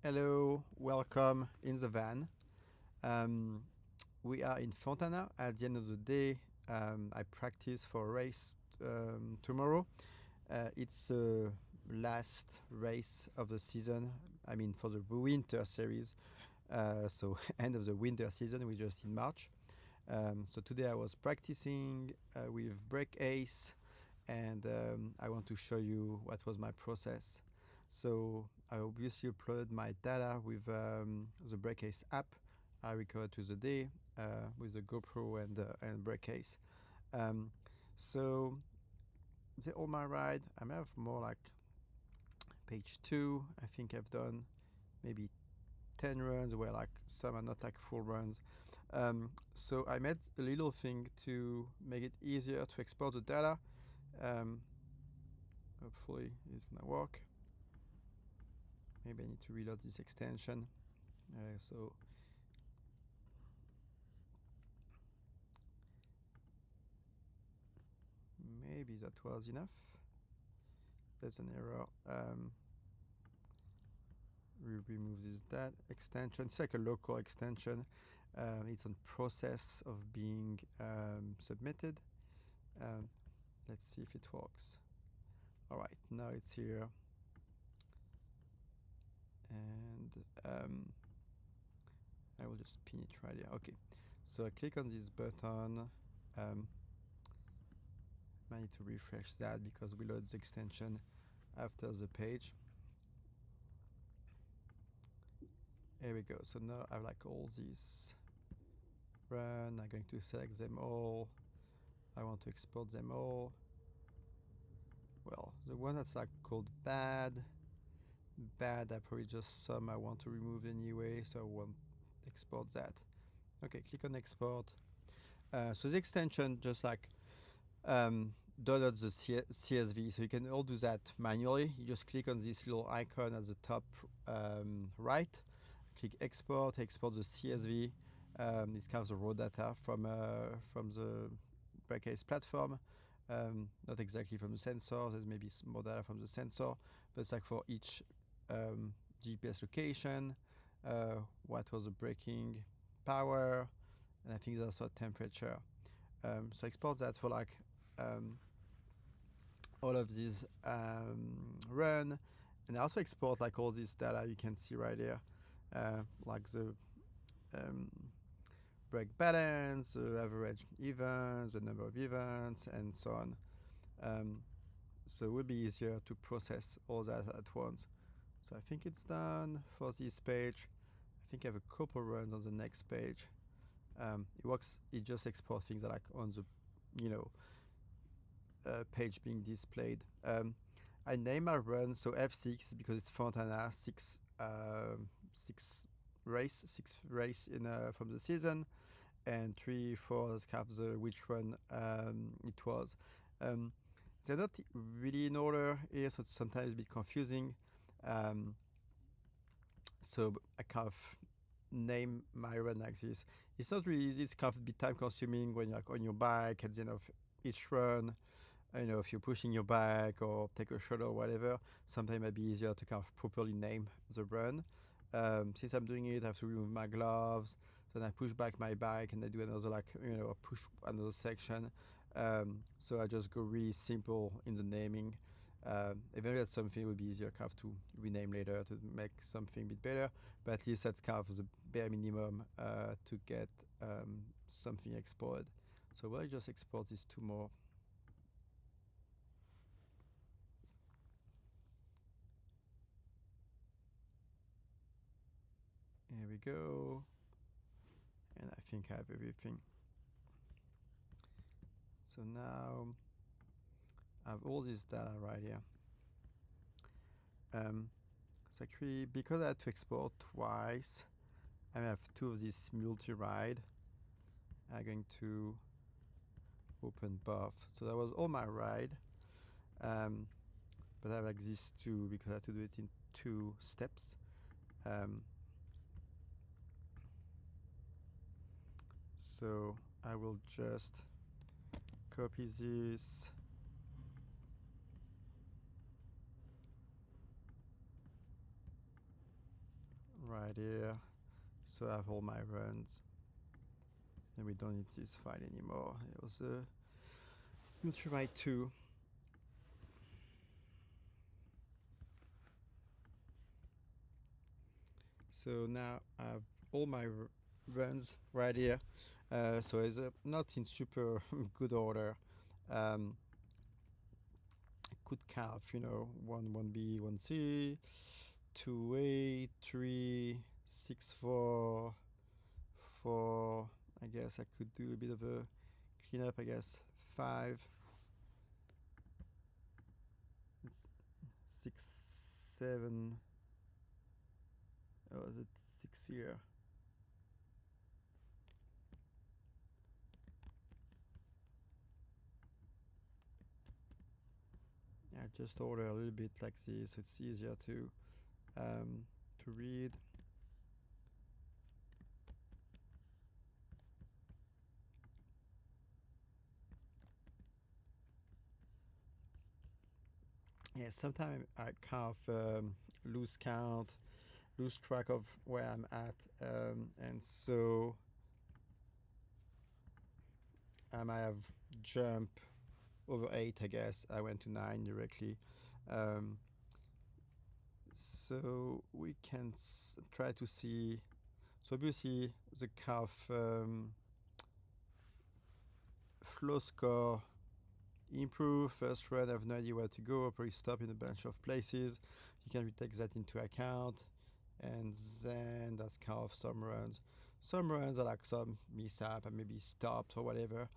Hello, welcome in the van. We are in Fontana. At the end of the day, I practice for a race tomorrow. It's the last race of the season. I mean, for the winter series. So end of the winter season. We're just in March. So today I was practicing with Break Ace, and I want to show you what was my process. So I obviously uploaded my data with the Breakcase app. I recorded to the day with the GoPro and Breakcase. So they all my ride. I may have more like page 2. I think I've done maybe 10 runs where like some are not like full runs. So I made a little thing to make it easier to export the data. Hopefully it's gonna work. Maybe I need to reload this extension. So maybe that was enough. There's an error. We remove this that extension. It's like a local extension. It's on process of being submitted. Let's see if it works. All right, now it's here. And I will just pin it right here. Okay, so I click on this button. I need to refresh that because we load the extension after the page. Here we go. So now I have like all these run. I'm going to select them all. I want to export them all. Well, the one that's like called bad, I probably just some I want to remove anyway, so I won't export that. Okay, click on export. So the extension just like downloads the CSV, so you can all do that manually. You just click on this little icon at the top right, click export, export the CSV. It comes the raw data from the Breakcase platform. Not exactly from the sensor. There's maybe more data from the sensor, but it's like for each GPS location, what was the braking power, and I think there's also temperature. So export that for like all of these run, and I also export like all this data you can see right here, like the brake balance, the average events, the number of events, and so on. So it would be easier to process all that at once. So I think it's done for this page. I think I have a couple runs on the next page. It works. It just exports things that like on the, page being displayed. I name my run so F6 because it's Fontana sixth race in from the season, and 3, 4 that's kind of the which run it was. They're not really in order here, so it's sometimes a bit confusing. So I kind of name my run like this. It's not really easy. It's kind of a bit time consuming when you're like on your bike at the end of each run. If you're pushing your bike or take a shot or whatever, sometimes it might be easier to kind of properly name the run. Since I'm doing it, I have to remove my gloves. Then I push back my bike and I do another push another section. So I just go really simple in the naming. Eventually that's something it would be easier kind of to rename later to make something a bit better, but at least that's kind of the bare minimum to get something exported. So will I just export these 2 more? Here we go. And I think I have everything. So now I have all this data right here. So actually, because I had to export twice, I have 2 of these multi-ride. I'm going to open both. So that was all my ride. But I have like these 2 because I had to do it in 2 steps. So I will just copy this. right here. So I have all my runs. And we don't need this file anymore. It was a Ultramite 2. So now I have all my runs right here. So it's not in super good order. I could count, 1B, 1C, 2A, 3, 6, 4, 4. I guess I could do a bit of a cleanup, I guess 5. It's 6, 7. Oh, is it 6 here? I just order a little bit like this. It's easier to read. Yeah, sometimes I kind of lose count, lose track of where I'm at, and so I might have jumped over 8. I guess I went to 9 directly. So we can try to see. So obviously the calf flow score improve. First run, I have no idea where to go. I'll probably stop in a bunch of places. You can take that into account. And then that's kind of some runs. Some runs are like some mishap and maybe stopped or whatever.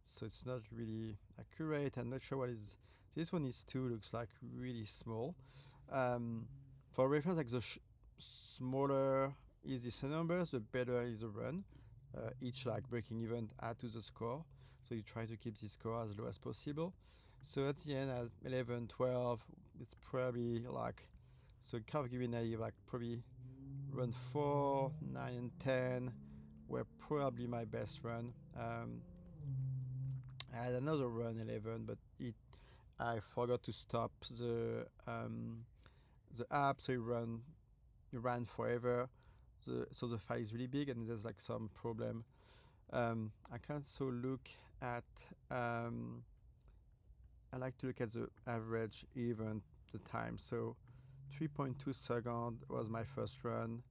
So it's not really accurate. I'm not sure what is. This one is 2, looks like really small. For reference, like the smaller is this number, the better is the run. Each like breaking event add to the score. So you try to keep this score as low as possible. So at the end, as 11, 12, it's probably like, so kind of giving a like probably run 4, 9, and 10 were probably my best run. I had another run 11, but I forgot to stop the app, so it ran forever. So the file is really big, and there's like some problem. I can also look at. I like to look at the average event, the time. So 3.2 seconds was my first run,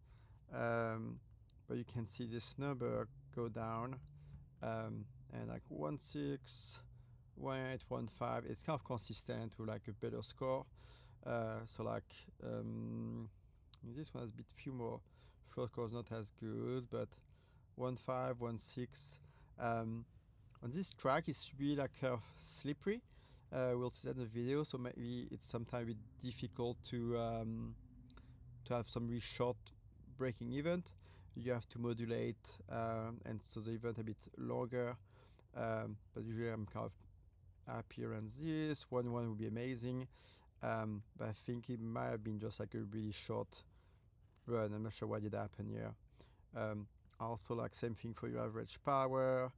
but you can see this number go down, and like 1.6, 1.8, 1.5. It's kind of consistent with like a better score. So like this one has a bit few more. First score is not as good, but 1.5, 1.6. On this track, it's really like slippery. We'll see that in the video, so maybe it's sometimes a bit difficult to have some really short braking event. You have to modulate, and so the event a bit longer. But usually I'm kind of happier on this. 1-1 would be amazing, but I think it might have been just like a really short run. I'm not sure what did happen here. Also, like same thing for your average power.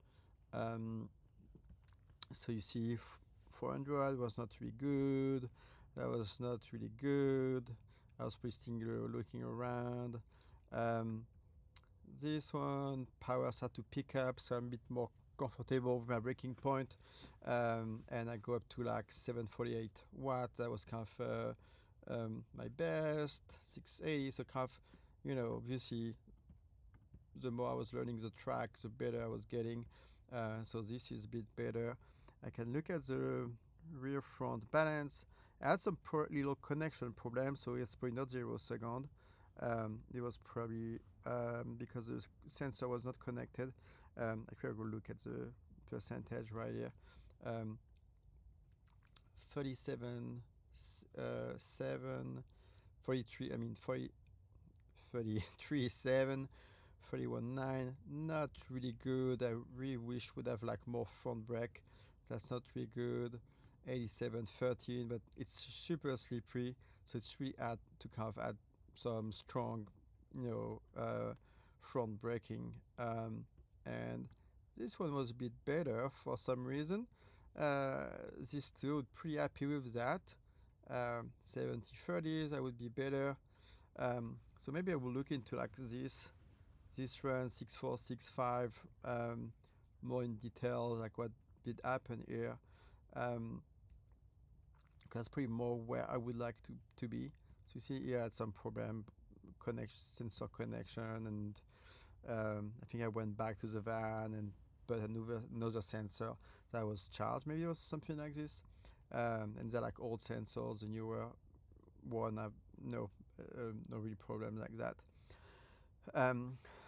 So you see 400 was not really good. That was not really good. I was pretty looking around. This one, power started to pick up, so I'm a bit more comfortable with my breaking point. And I go up to like 748 watts. That was kind of my best. 680, so kind of, obviously the more I was learning the track, the better I was getting. So this is a bit better. I can look at the rear front balance. I had some little connection problem, so it's probably not 0 second. It was probably because the sensor was not connected. Actually, I'll go look at the percentage right here. 37, 7, 43, 33, 7, 31.9, not really good. I really wish would have like more front brake. That's not really good. 87.13, but it's super slippery, so it's really add to kind of add some strong, front braking. And this one was a bit better for some reason. These two, pretty happy with that. 70/30s, I would be better. So maybe I will look into like this run 6465 more in detail, like what did happen here. That's pretty more where I would like to be. So you see here I had some problem, sensor connection, and I think I went back to the van and put another sensor that was charged. Maybe it was something like this. And they're like old sensors. The newer one have no real problem like that.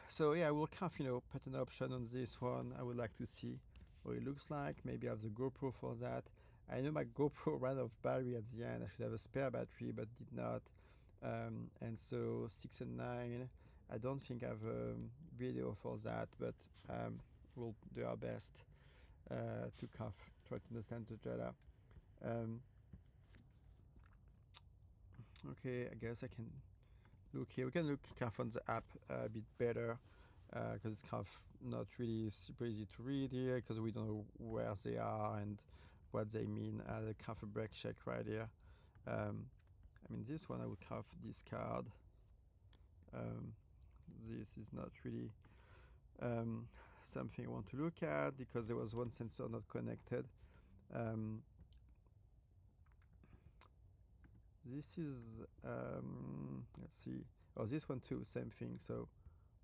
So yeah, I will kind of put an option on this one. I would like to see what it looks like. Maybe I have the GoPro for that. I know my GoPro ran out of battery at the end. I should have a spare battery, but did not. And so 6 and 9, I don't think I have a video for that, but we'll do our best to kind of try to understand the data. Okay, I guess I can look here. We can look kind of on the app a bit better because it's kind of not really super easy to read here because we don't know where they are and what they mean. The kind of a brake check right here. I mean, this one I would kind of discard. This is not really something I want to look at because there was one sensor not connected. This is, let's see. Oh, this one too, same thing. So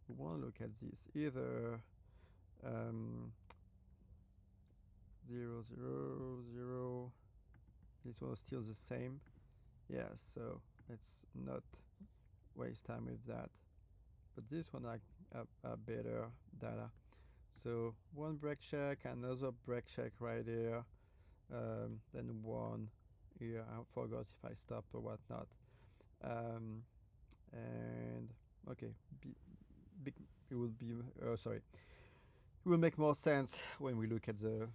we want to look at this. Either 0, 0, 0. This one is still the same. Yeah, so let's not waste time with that. But this one I have better data. So one brake check, another brake check right here, then one here. I forgot if I stopped or whatnot. And okay, it will be sorry. It will make more sense when we look at the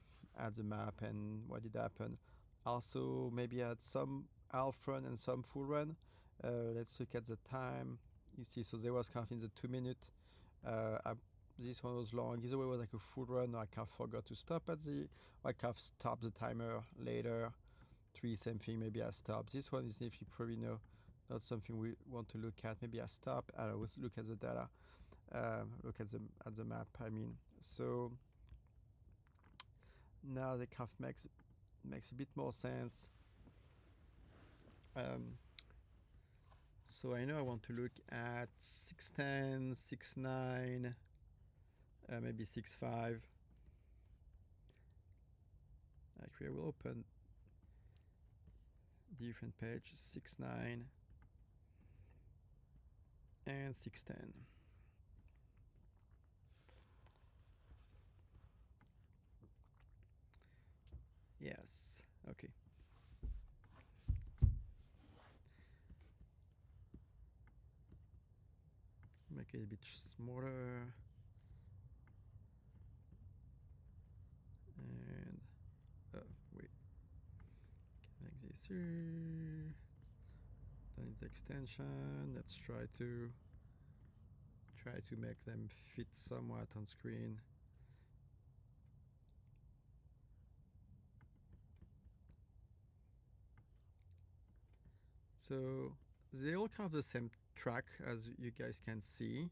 map and what did happen. Also, maybe at some half run and some full run. Let's look at the time. You see, so there was kind of in the 2 minute. This one was long. Either way, it was like a full run. Or I kind of forgot to stop at the. Or I kind of stopped the timer later. 3 same thing. Maybe I stopped. This one is, if you probably know, not something we want to look at. Maybe I stop. I always look at the data. Look at the map. I mean, so now that kind of makes a bit more sense. So I know I want to look at 610, 69, maybe 65. Actually, I will open different page, 69 and 610. Yes, okay. Make it a bit smaller. And wait, can make this here. Then it's extension. Let's try to make them fit somewhat on screen. So they all have the same track, as you guys can see.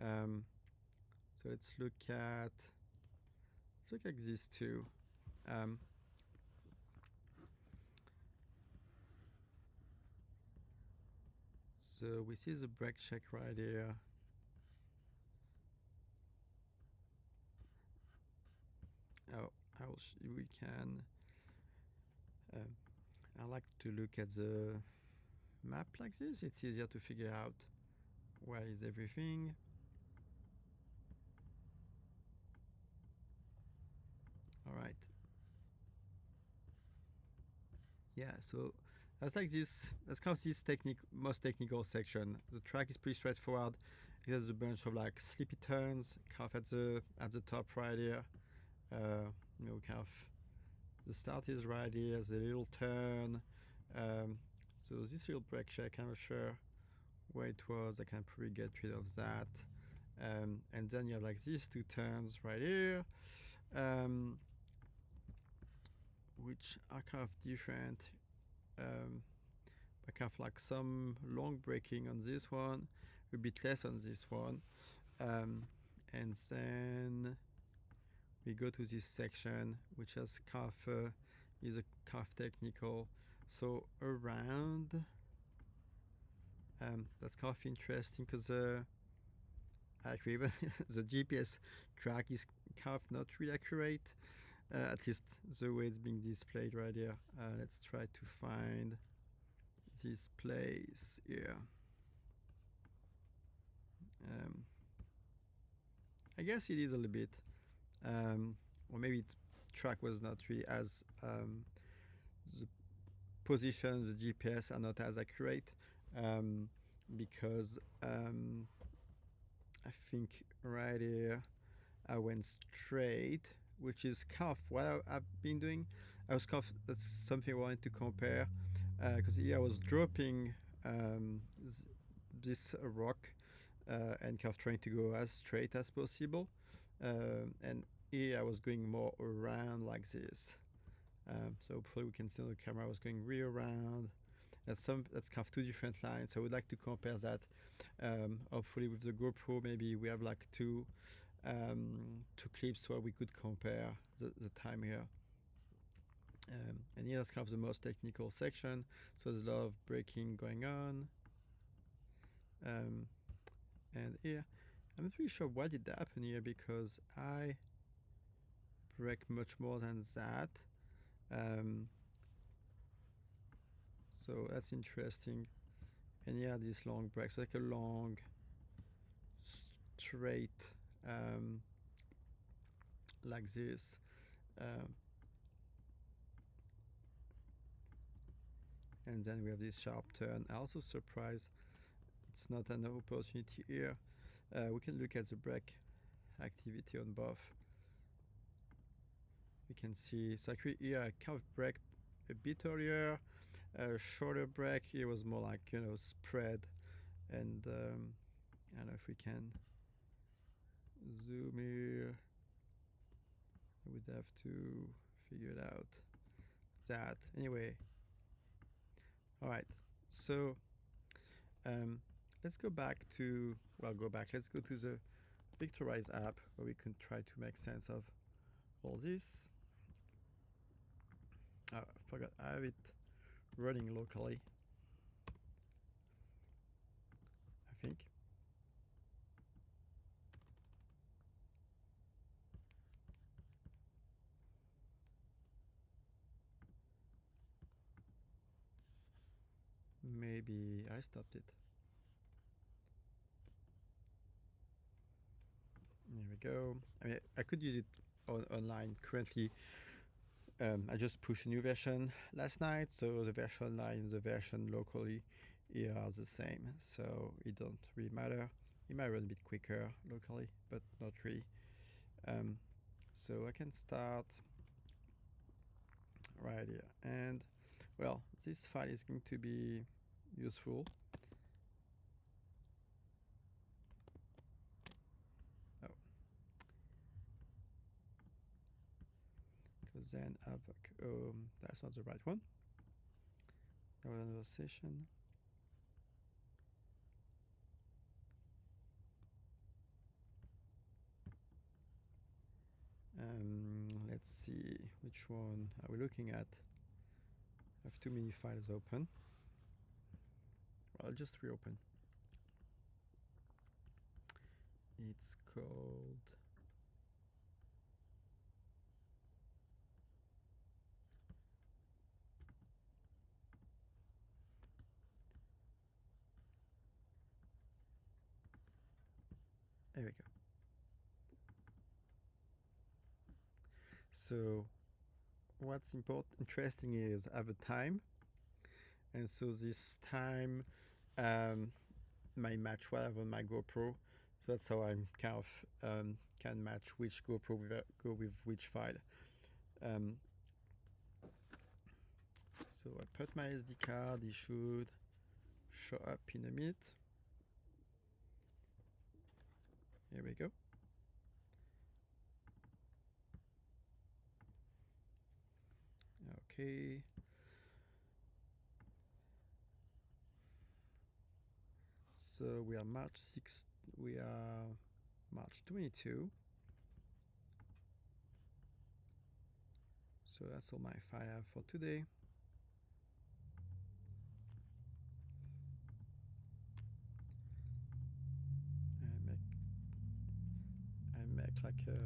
So let's look at these two. So we see the brake check right here. Oh, we can. I like to look at the map like this. It's easier to figure out where is everything. All right. Yeah, so that's like this. That's kind of this most technical section. The track is pretty straightforward. It has a bunch of like slippy turns, kind of at the top right here. Kind of the start is right here. There's a little turn. So this little brake check, I'm not sure where it was. I can probably get rid of that. And then you have like these two turns right here. Which are kind of different, but kind of like some long braking on this one, a bit less on this one, and then we go to this section which has kind of is a kind of technical. So around, that's kind of interesting because actually even the GPS track is kind of not really accurate, at least the way it's being displayed right here. Let's try to find this place here. I guess it is a little bit, or maybe the track was not really as the position, the GPS are not as accurate, because I think right here I went straight, which is kind of what I've been doing. I was kind of, that's something I wanted to compare, because here I was dropping this rock and kind of trying to go as straight as possible, and here I was going more around like this. So hopefully we can see on the camera I was going really around. That's kind of two different lines. So I would like to compare that. Hopefully with the GoPro, maybe we have like two clips where we could compare the time here. And here that's kind of the most technical section. So there's a lot of braking going on. And here, I'm not really sure what did happen here because I brake much more than that. So that's interesting. And yeah, this long brake, so like a long straight, like this. And then we have this sharp turn. I also surprised it's not an opportunity here. We can look at the brake activity on both. We can see, so actually here I kind of braked a bit earlier, shorter brake. Here was more like, you know, spread. And I don't know if we can zoom here. I would have to figure it out. That anyway. All right, so let's go back to, well, let's go to the Victorise app where we can try to make sense of all this. I forgot I have it running locally, I think. Maybe I stopped it. There we go. I mean, I could use it online currently. I just pushed a new version last night, so the version online and the version locally here are the same, so it don't really matter. It might run a bit quicker locally, but not really. So I can start right here, and well, this file is going to be useful. Oh, because then that's not the right one. That was another session. Let's see, which one are we looking at? I have too many files open. Well, I'll just reopen. It's called there we go. So what's interesting is I have a time, and so this time might match what I have on my GoPro. So that's how I kind of can match which GoPro go with which file. So I put my SD card, it should show up in a minute. Here we go. Okay. So we are March 22. So that's all my file I have for today. I make like a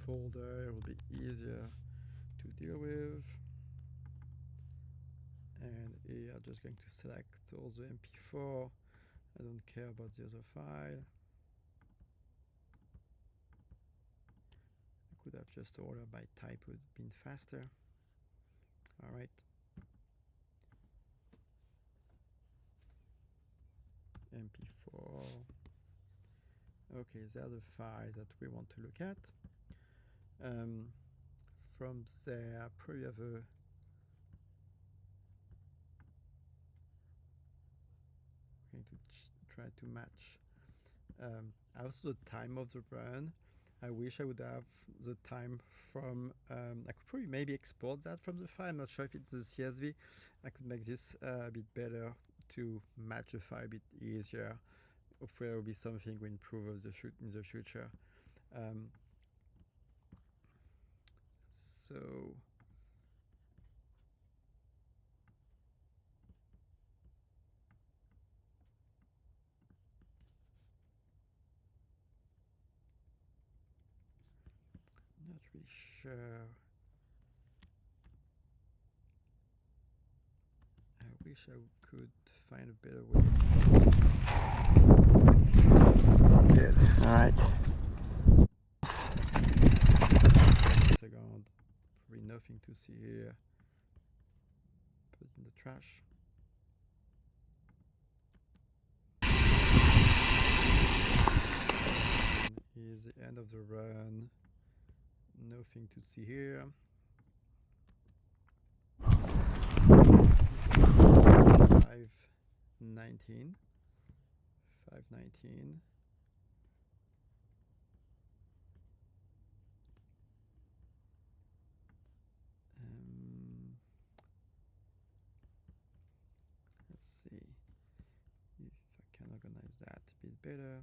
folder. It will be easier to deal with. And here I'm just going to select also MP4. I don't care about the other file. I could have just ordered by type, would have been faster. All right. MP4. Okay, the other file that we want to look at. From there, I probably have a going to try to match also the time of the run. I wish I would have the time from I could probably maybe export that from the file. I'm not sure if it's the CSV. I could make this a bit better to match the file a bit easier. Hopefully there will be something we improve in the future. So not really sure. I wish I could find a better way. Good. All right. Second. Probably nothing to see here. Put it in the trash. Is the end of the run. Nothing to see here. 519. Let's see if I can organize that a bit better.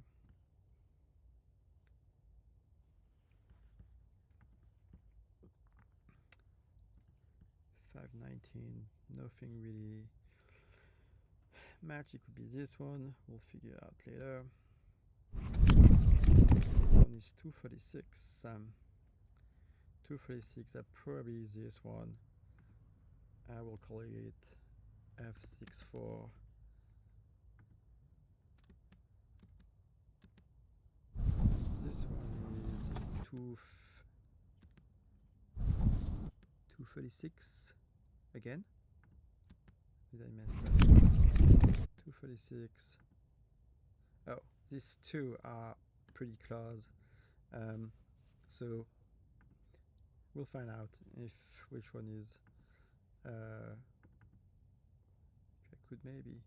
$519, nothing really match. It could be this one, we'll figure out later. This one is 236. 236, that probably is this one. I will call it F64. This one is 236 again. Did I mess that? 236. Oh, these two are pretty close. So we'll find out if which one is. I could maybe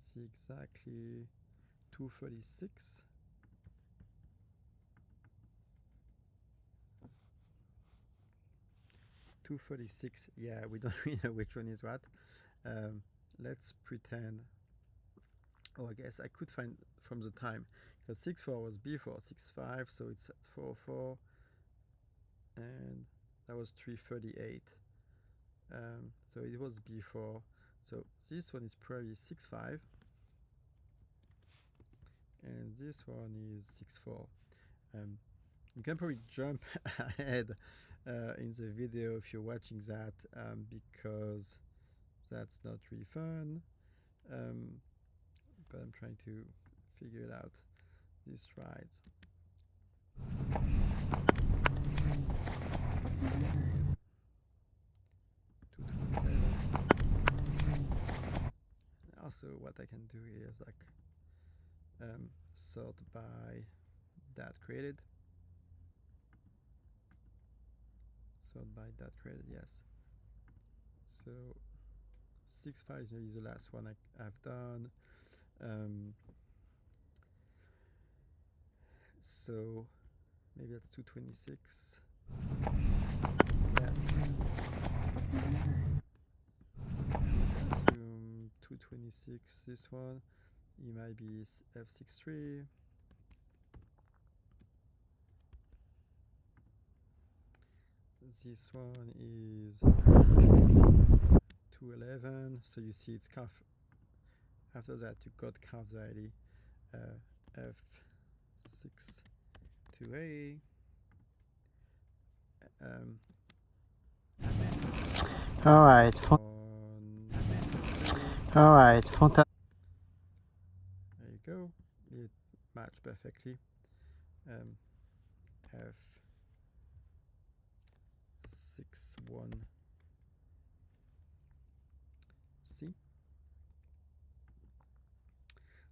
see exactly 236. Yeah, we don't really know which one is what. Let's pretend. Oh, I guess I could find from the time, because 6.4 was before 6.5, so it's at 4.4, and that was 3.38. So it was before. So this one is probably 6.5, and this one is 6.4. You can probably jump ahead in the video if you're watching that, because that's not really fun. But I'm trying to figure it out. These rides. Also, what I can do here is like sort by that created. Sort by that created, yes. So 6.5 is maybe the last one I've done. So maybe that's 226. Yeah. 226, this one, it might be F63. This one is 211, so you see it's calf. After that you got calf ID F62A. Alright, fantastic. There you go, it matched perfectly. F61C.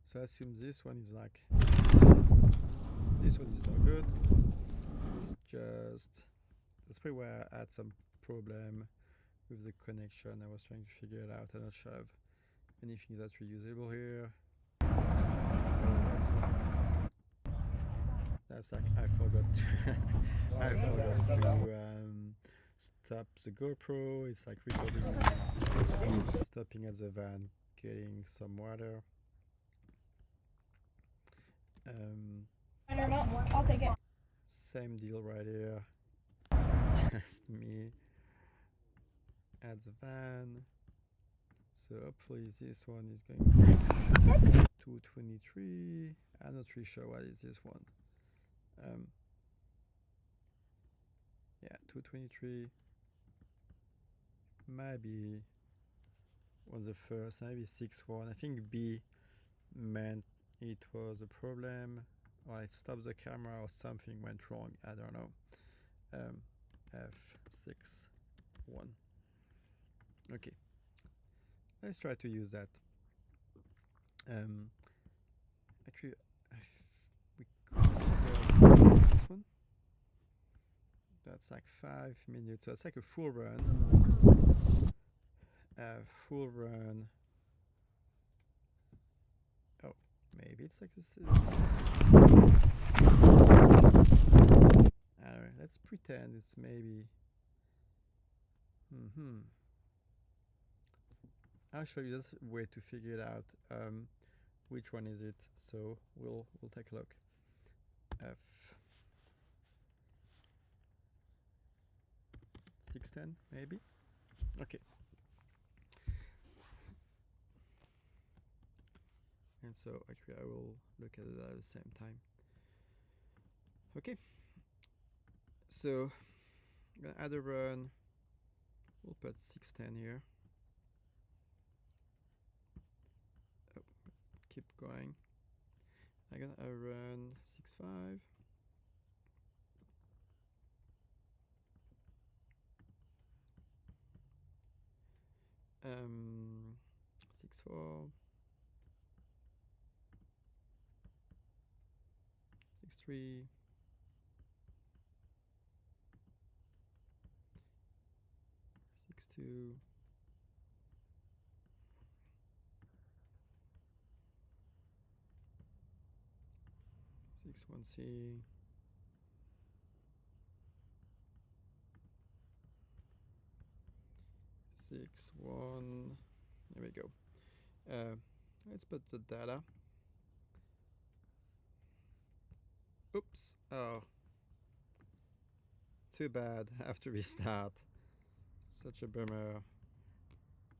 So I assume this one is like, this one is not good. It's just, that's probably where I had some problem with the connection. I was trying to figure it out. I'm not sure of anything that's reusable here. That's like I forgot to I forgot to stop the GoPro. It's like recording me stopping at the van, getting some water. I'll take it. Same deal right here. Just me at the van. So hopefully this one is going to 223. I'm not really sure what is this one. Yeah, 223. Maybe on the first, maybe 6-1. I think B meant it was a problem, or I stopped the camera or something went wrong. I don't know. F61. Okay, let's try to use that. Actually, we could this one. That's like 5 minutes. So it's like a full run. Full run. Oh, maybe it's like this. Alright, let's pretend it's maybe. I'll show you this way to figure it out. Which one is it? So we'll take a look. F610 maybe. Okay. And so actually I will look at it at the same time. Okay. So I'm gonna add a run. We'll put 610 here. Oh, let's keep going. I'm gonna run 65. 64. 63. 62. 61C. 61. There we go. Let's put the data. Oops. Oh. Too bad. I have to restart. Such a bummer.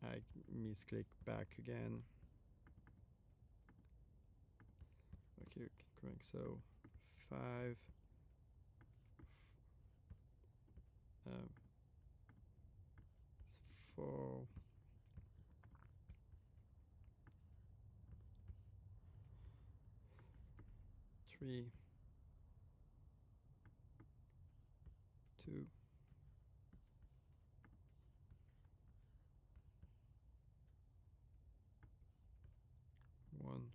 I misclick back again. Okay, correct. So 5. 4. 3. 2. 1.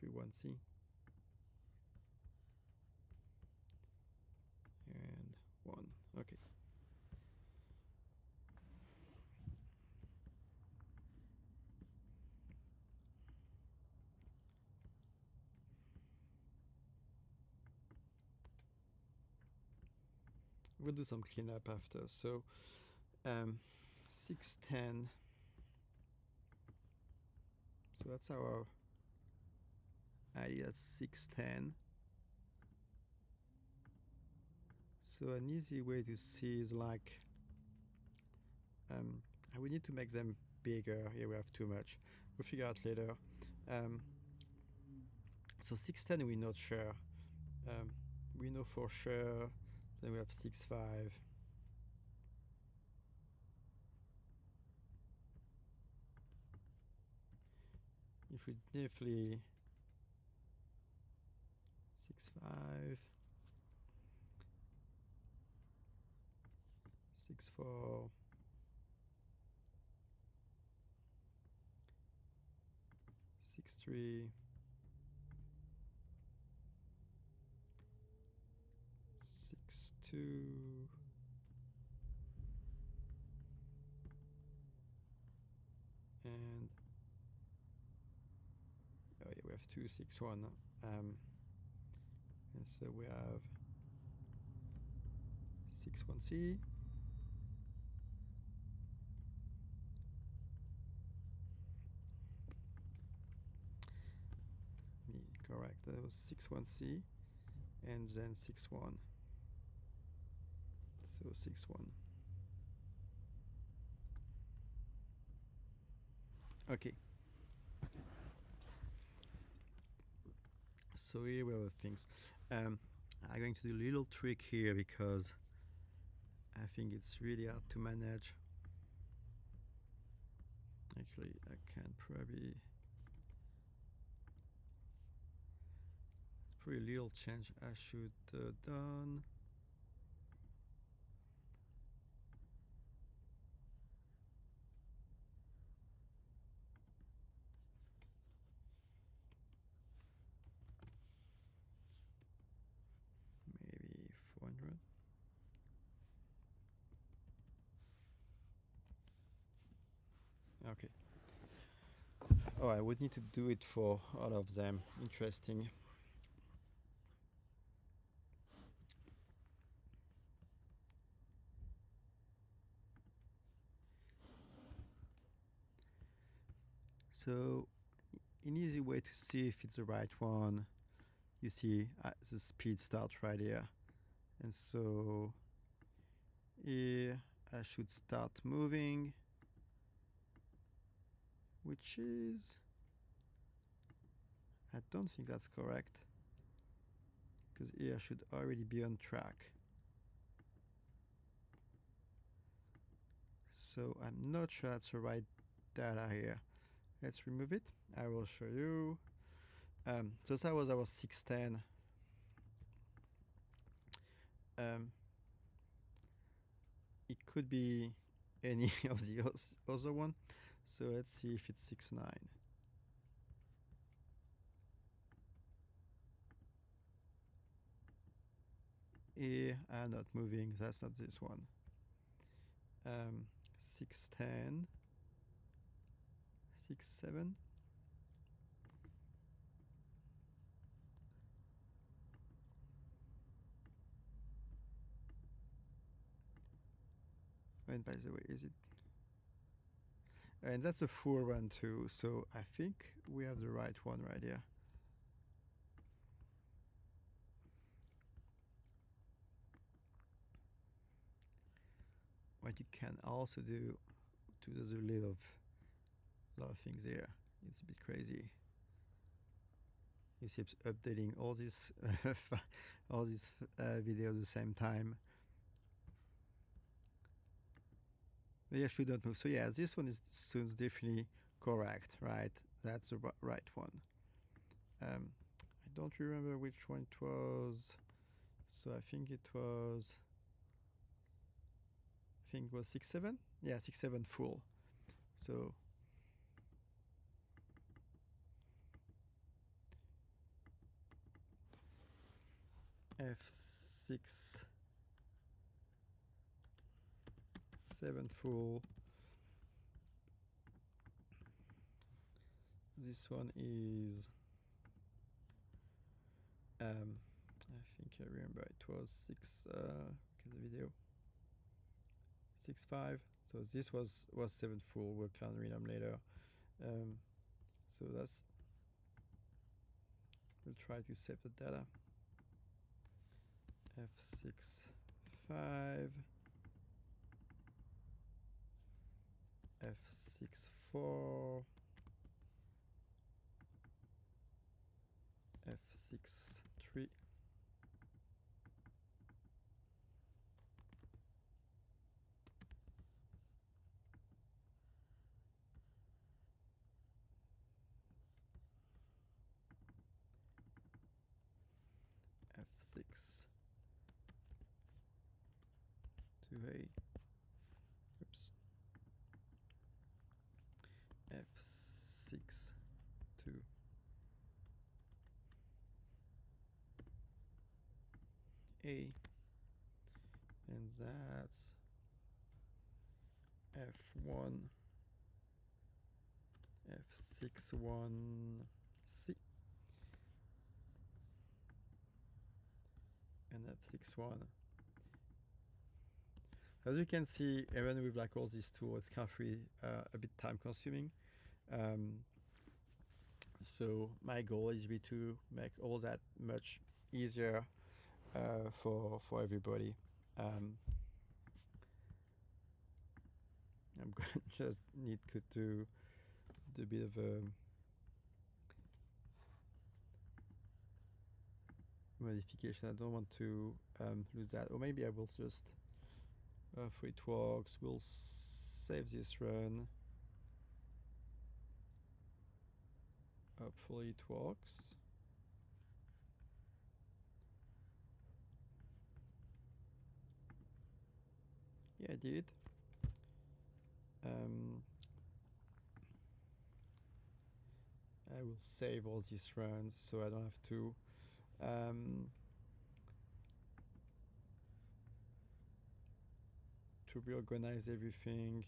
3. 1C. And 1. Okay. We'll do some cleanup after. So 610 So that's our ID, that's 610. So an easy way to see is like, we need to make them bigger. Here we have too much. We'll figure out later. So 610 we're not sure. We know for sure. Then we have 6.5. If we definitely 6.5, 6.4, 6.3, 6.2, and oh yeah, we have 2.6.1. And so we have 6.1c. Correct, that was 6.1c, and then 6.1. So 6.1. Okay. So here we have the things. I'm going to do a little trick here because I think it's really hard to manage. Actually, I can probably. It's pretty little change I should done. Maybe 400. Okay. Oh, I would need to do it for all of them. Interesting. So, an easy way to see if it's the right one, you see the speed starts right here. And so here I should start moving, which is, I don't think that's correct, because here I should already be on track. So I'm not sure that's the right data here. Let's remove it. I will show you. So that was our 610. It could be any of the other one. So let's see if it's 6.9. Here I'm not moving. That's not this one. 6.10, 6.7. And by the way, is it? And that's a full one too. So I think we have the right one right here. What you can also do, there's a lot of things here. It's a bit crazy. You see, it's updating all these videos at the same time. But yeah, should not move. So yeah, this one is soon's definitely correct, right? That's the right one. I don't remember which one it was. So I think it was. I think it was 6.7. Yeah, 6.7 full. So F6 7 full. This one is I think I remember it was 6 the video 6.5. So this was 7 full. We can read them later. So that's, we'll try to save the data. F6.5, F6.4, F6.3, F6 2A, oops, F6 2 A, and that's F1 F6.1 C and F6.1. As you can see, even with like all these tools, it's kind of really a bit time consuming. So my goal is really to make all that much easier for everybody. I'm going to just need to do a bit of a modification. I don't want to lose that, or maybe I will just for it works, we'll save this run. Hopefully it works. Yeah, I did. I will save all these runs so I don't have to reorganize everything.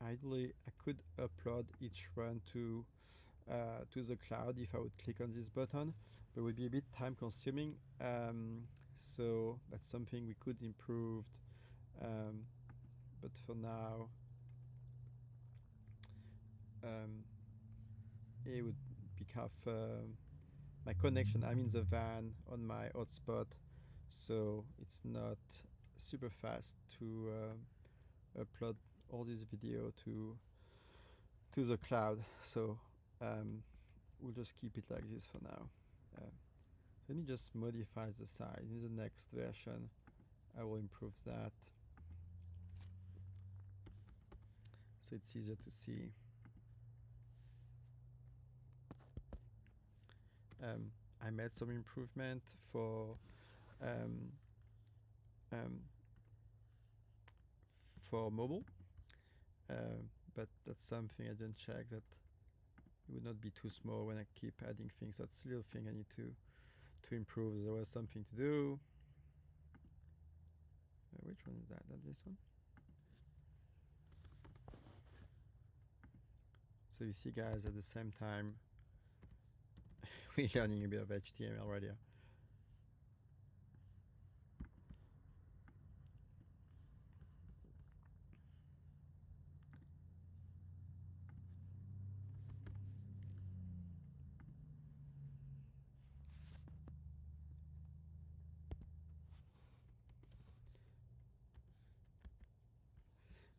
Ideally, I could upload each run to the cloud if I would click on this button, but it would be a bit time consuming. So that's something we could improve. But for now, it would be kind of my connection. I'm in the van on my hotspot, so it's not super fast to upload all this video to the cloud. So we'll just keep it like this for now. Let me just modify the size. In the next version, I will improve that so it's easier to see. I made some improvement for mobile, but that's something I didn't check, that it would not be too small when I keep adding things. That's a little thing I need to improve. There was something to do. Which one is that? That this one? So you see, guys, at the same time, we're learning a bit of HTML already.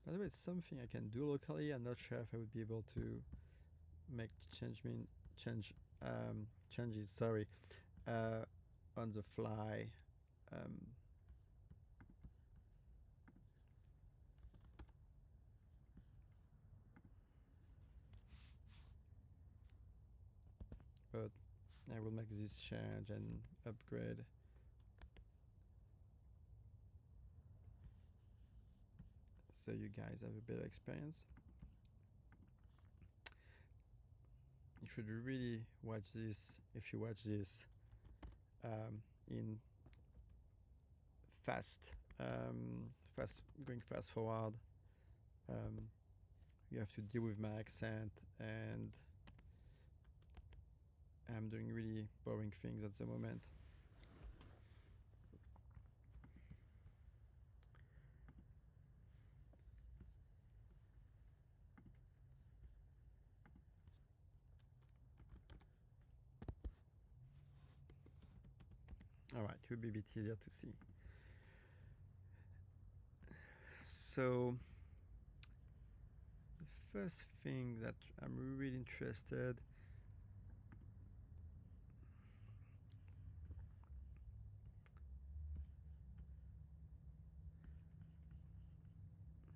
By the way, it's something I can do locally. I'm not sure if I would be able to make changes, sorry, on the fly. But I will make this change and upgrade. So you guys have a better experience. You should really watch this. If you watch this in going fast forward, you have to deal with my accent, and I'm doing really boring things at the moment. Alright, it will be a bit easier to see. So the first thing that I'm really interested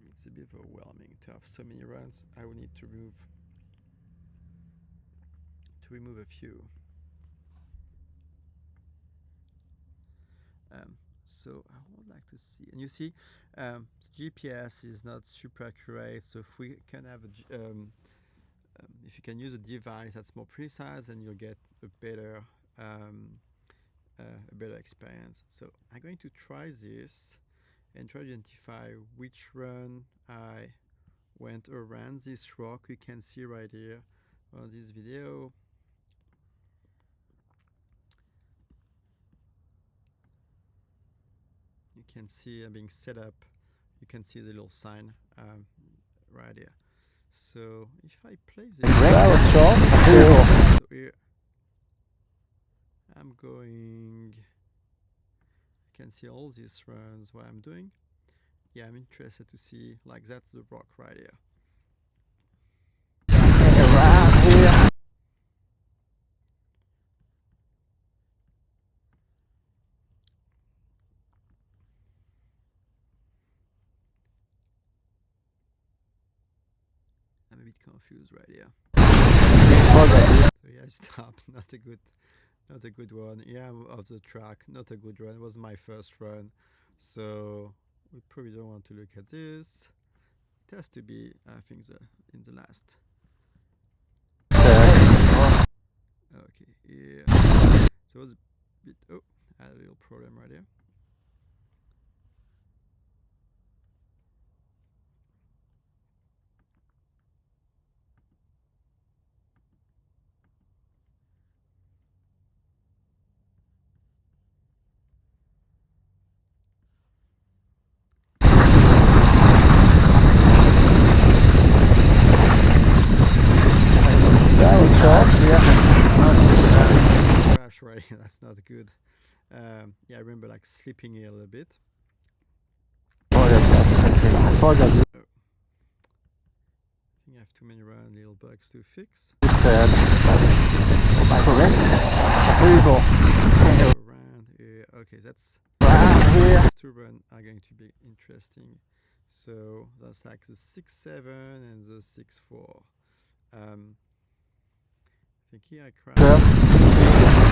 it's a bit overwhelming to have so many runs. I will need to remove a few. So I would like to see, and you see, GPS is not super accurate. So if we can have if you can use a device that's more precise, then you'll get a better experience. So I'm going to try this and try to identify which run I went around this rock. You can see right here on this video. You can see I'm being set up. You can see the little sign right here. So if I play this, so here I'm going. You can see all these runs. What I'm doing. Yeah, I'm interested to see. Like that's the rock right here. I'm a bit confused right here. So yeah, stop. Not a good one. Yeah, I'm off the track. Not a good run. It was my first run, so we probably don't want to look at this. It has to be, I think, in the last. Okay, yeah. So it was a bit. Oh, I had a little problem right here. Crash right here. That's not good. Yeah, I remember like slipping here a little bit. I think I have too many little bugs to fix. Around here. Okay, these two runs are going to be interesting. So that's like the 6-7 and the 6-4. I think here I crashed.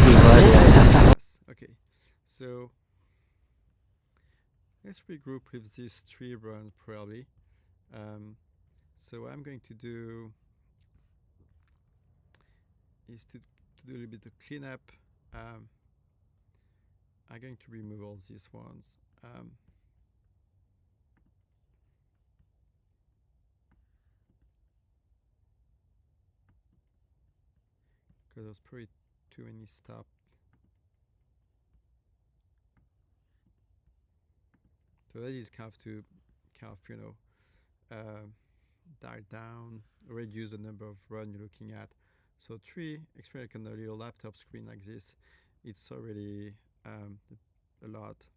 Yes. Okay, so let's regroup with these 3 runs probably. So what I'm going to do is to do a little bit of cleanup. I'm going to remove all these ones. Because there's probably too many stops. So that is kind of to dial down, reduce the number of runs you're looking at. So 3, especially on a little laptop screen like this, it's already a lot.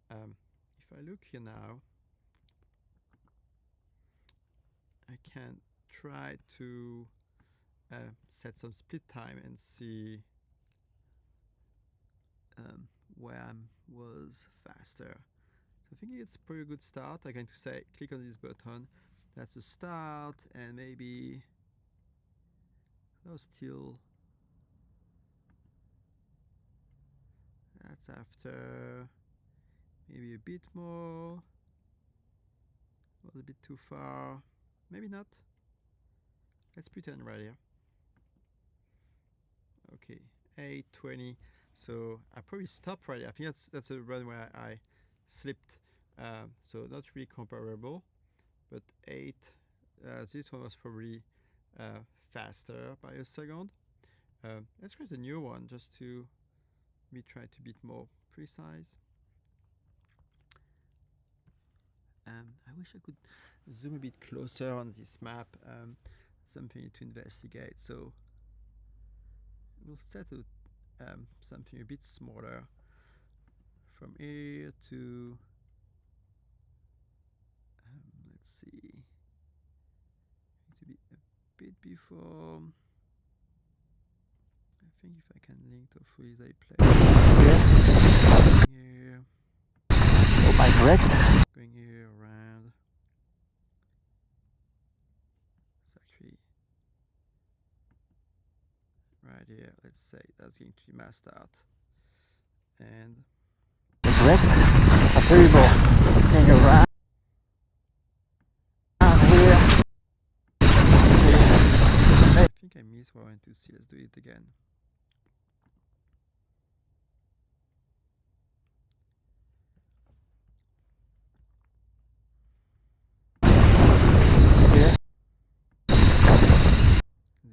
If I look here now, I can try to set some split time and see where I was faster. So I think it's a pretty good start. I'm going to say click on this button. That's a start, and maybe still that's after maybe a bit more. Was a bit too far. Maybe not. Let's pretend right here. Okay, 8:20. So I probably stopped right here. I think that's a run where I slipped. So not really comparable, but 8. This one was probably faster by a second. Let's create a new one just to try to be more precise. I wish I could zoom a bit closer on this map. Something to investigate. So we'll set a something a bit smaller. From here to, let's see, to be a bit before. I think if I can link to freeze I play. Here. Oh my correct. Going here around. It's actually right here. Let's say that's going to be my start. And Correct. A variable thing around here. I think I missed what I want to see. Let's do it again.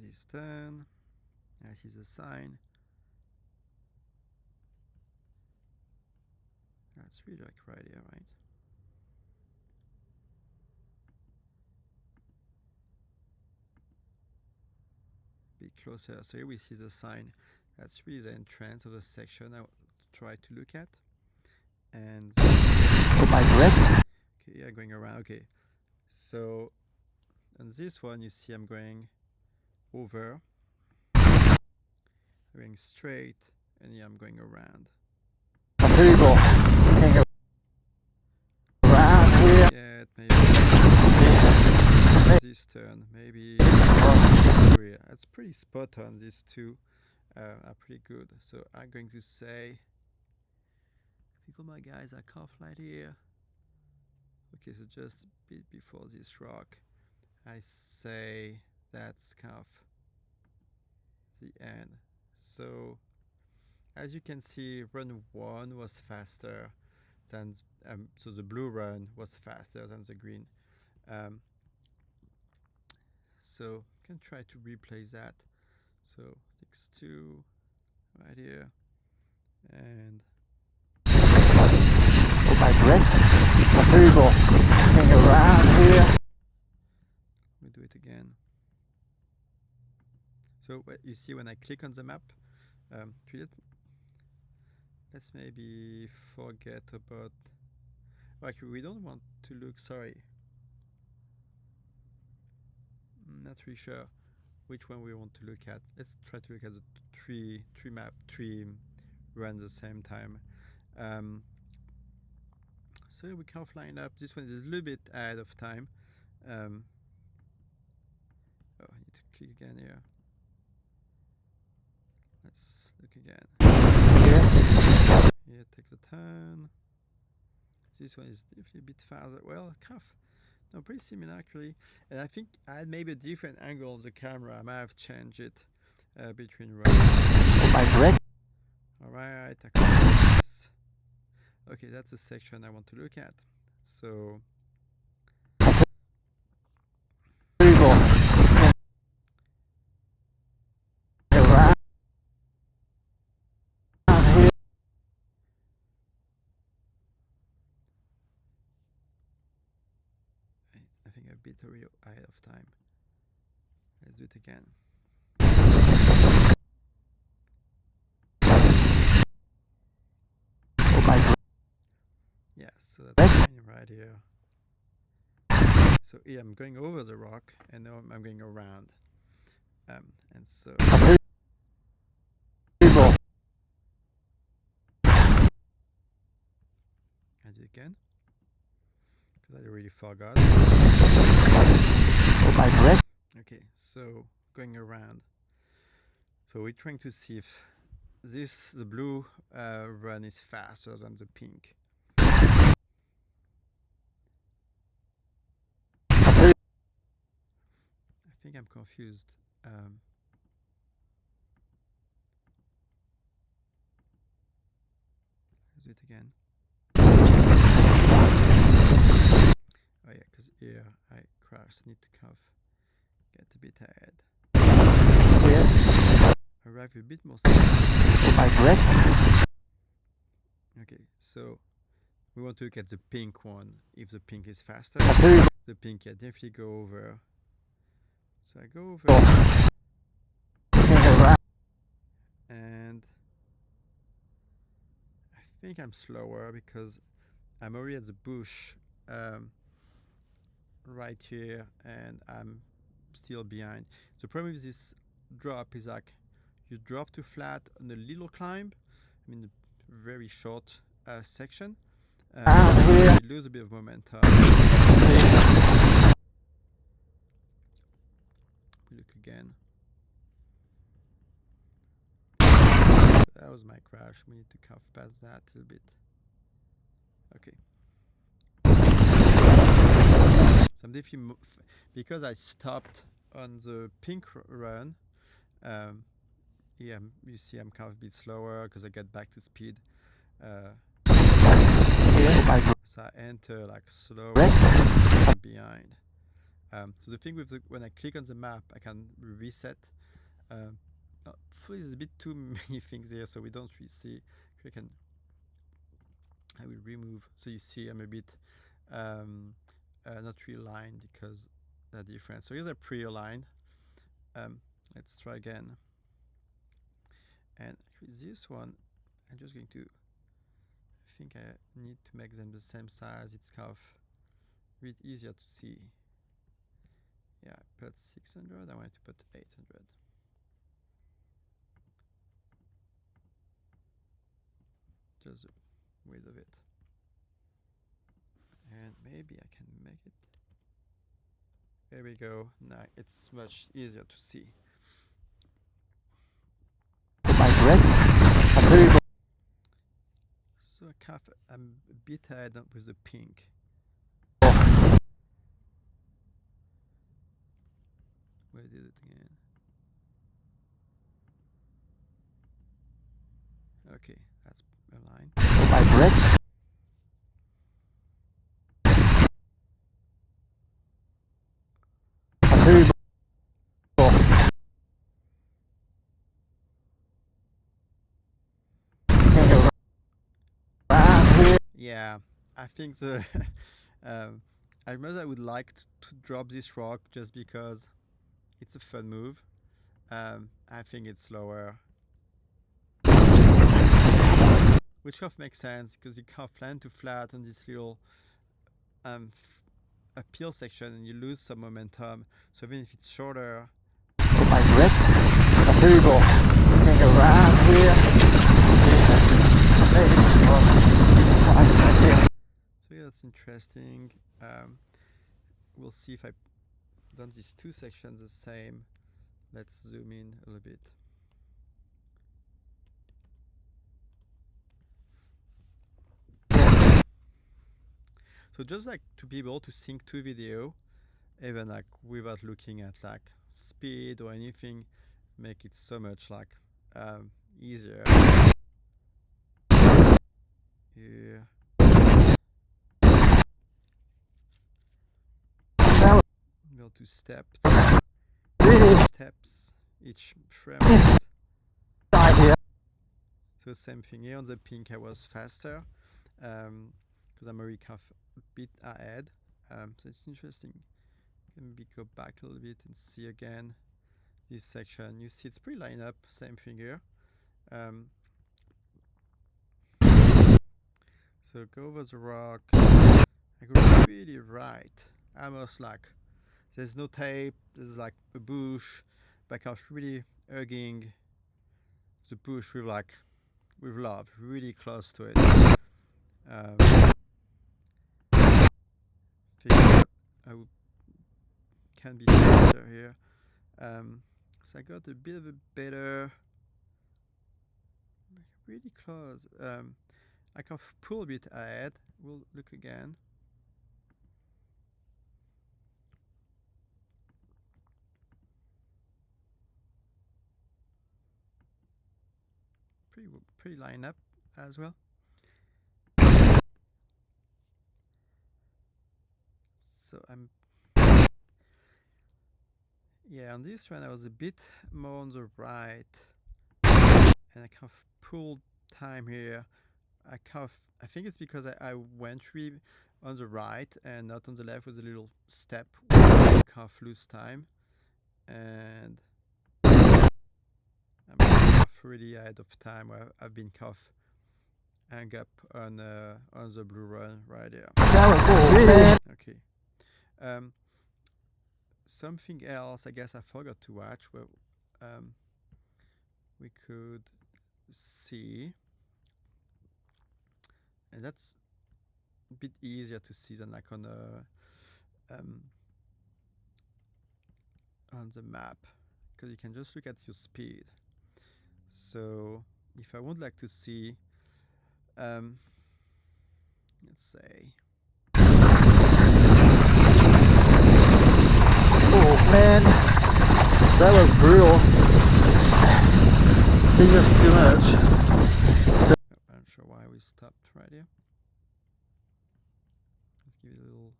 This turn. I see the sign. That's really like right here, right? Bit closer. So here we see the sign. That's really the entrance of the section I try to look at. And Oh my correct. okay, yeah, going around. Okay, so on this one you see I'm going over, going straight, and yeah, I'm going around. A variable thing around here. Yeah, maybe this turn, maybe here. That's pretty spot on. These two are pretty good. So I'm going to say, because my guys are calf light here. Okay, so just a bit before this rock, I say that's kind of the end. So as you can see, run 1 was faster than, so the blue run was faster than the green. So can try to replace that. So 6-2 right here, and Oh my correct. A variable thing around here. we do it again. So what you see when I click on the map, let's maybe forget about. Actually, we don't want to look. Sorry, I'm not really sure which one we want to look at. Let's try to look at the three runs at the same time. So we can line up. This one is a little bit ahead of time. Oh, I need to click again here. Let's look again. Here, take the turn. This one is definitely a bit faster. Well, no, pretty similar actually. And I think I had maybe a different angle of the camera. I might have changed it between runs. Oh my correct. Alright, okay, that's the section I want to look at. So I think a bit already ahead of time. Let's do it again. Yeah, so that's right here. So yeah, I'm going over the rock, and now I'm going around. And so I do it again because I already forgot. Okay, so going around. So we're trying to see if the blue run is faster than the pink. I think I'm confused. Let's do it again. Oh yeah, because here I crashed. I need to kind of get a bit ahead. Arrive a bit more. Okay, so we want to look at the pink one. If the pink is faster, the pink, yeah, definitely go over. So I go over, and think I'm slower because I'm already at the bush right here and I'm still behind. The problem with this drop is like you drop to flat on a little climb, I mean a very short section, here. you lose a bit of momentum. We look again. That was my crash. We need to carve past that a little bit. Okay. So I'm definitely because I stopped on the pink run. Yeah, you see I'm kind of a bit slower because I get back to speed. So I enter like slower behind. So the thing with when I click on the map, I can reset. There's a bit too many things here, so we don't really see. I will remove. So you see I'm a bit not realigned because they're different. So here's a pre-aligned. Let's try again. And with this one, I'm just going to. I think I need to make them the same size. It's kind of a bit easier to see. Yeah, I put 600. I want to put 800. Just the width of it. And maybe I can make it. There we go. Now it's much easier to see. So I'm a bit ahead with the pink. Where did it again? Okay, that's a line. Yeah, I think the I remember I would like to drop this rock just because it's a fun move. I think it's slower, which kind of makes sense because you can't land to flat on this little uphill section and you lose some momentum. So even if it's shorter, so yeah, that's interesting. We'll see if I've done these two sections the same. Let's zoom in a little bit. So just like to be able to sync two video, even like without looking at like speed or anything, make it so much like easier. Here. Go to steps, each frame. So same thing here on the pink. I was faster because I'm already kind of a bit ahead. So it's interesting. Maybe go back a little bit and see again this section. You see it's pretty lined up. Same thing here. So go over the rock. I go really right. Almost like there's no tape. There's like a bush, but I was really hugging the bush with love, really close to it. Think I can be faster here. So I got a bit of a better, really close. I can pull a bit ahead. We'll look again. Pretty line up as well. So on this one I was a bit more on the right, and I kind of pulled time here. I think it's because I went really on the right and not on the left with a little step. I kind of lose time, and I'm really ahead of time where I've been kind of hang up on the blue run right there. That was really Okay. Something else I guess I forgot to watch. Well, we could see, and that's a bit easier to see than like on the map, because you can just look at your speed. So if I would like to see, let's say, oh man, that was brutal. It's just too much. So I'm not sure why we stopped right here. Let's give it a little.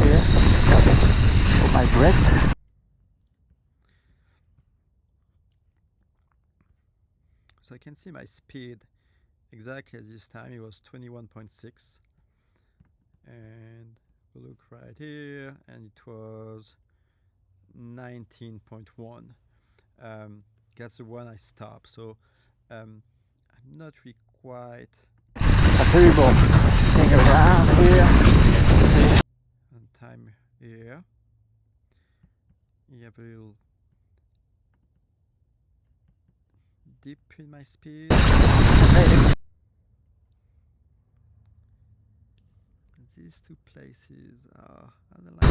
here, put my brakes. So I can see my speed exactly at this time. It was 21.6, and we look right here, and it was 19.1. That's the one I stopped. So I'm not really quite A people hang around here. on time here. You have a little dip in my speed. Hey, These two places are I don't like.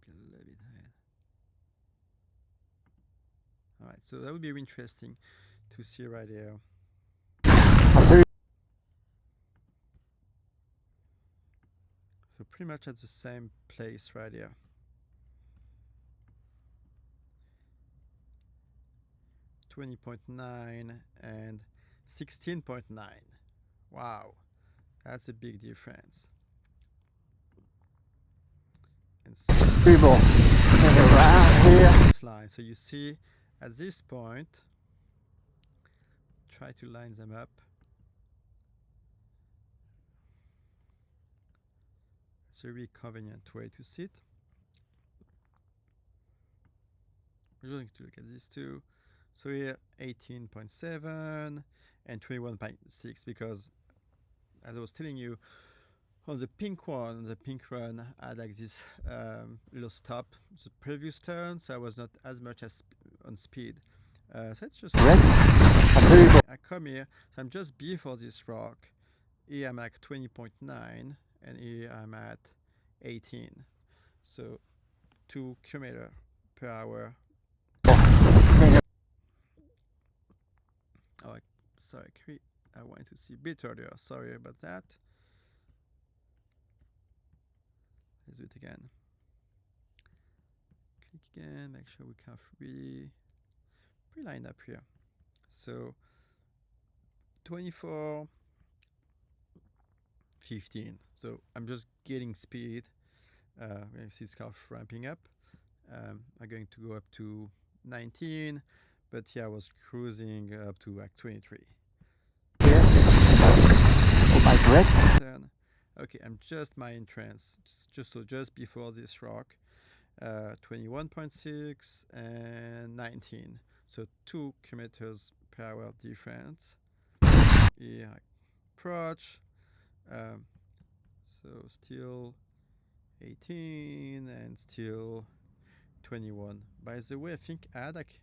Maybe a little bit ahead. All right, so that would be interesting to see right here. So pretty much at the same place right here. 20.9 and 16.9. Wow, that's a big difference. And so people hang around here. this line. So you see, at this point, try to line them up. It's a really convenient way to sit. We're going to look at these two. So here 18.7 and 21.6, because as I was telling you, on the pink one, the pink run, I had like this little stop the previous turn, so I was not as much as on speed. So it's just I come here, so I'm just before this rock. Here I'm at 20.9, and here I'm at 18. So 2 km per hour. Oh, sorry, I wanted to see a bit earlier. Sorry about that. Let's do it again. Click again, make sure we can really line up here. So 24, 15. So I'm just getting speed. You see it's kind of ramping up. I'm going to go up to 19, but yeah, I was cruising up to like 23. My brakes. Okay, I'm just my entrance, just before this rock. 21.6 and 19. So 2 kilometers per hour difference. Here I approach. So still 18 and still 21. By the way, I think I had like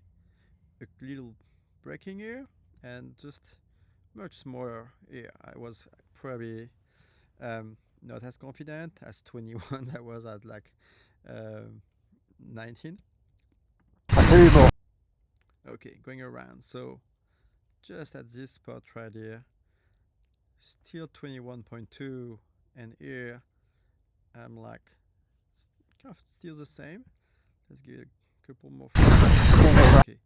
a little braking here and just much smaller here. I was probably not as confident as 21. I was at like 19. Okay, going around. So just at this spot right here, still 21.2, and here I'm like kind of still the same. Let's give it a couple more. Okay,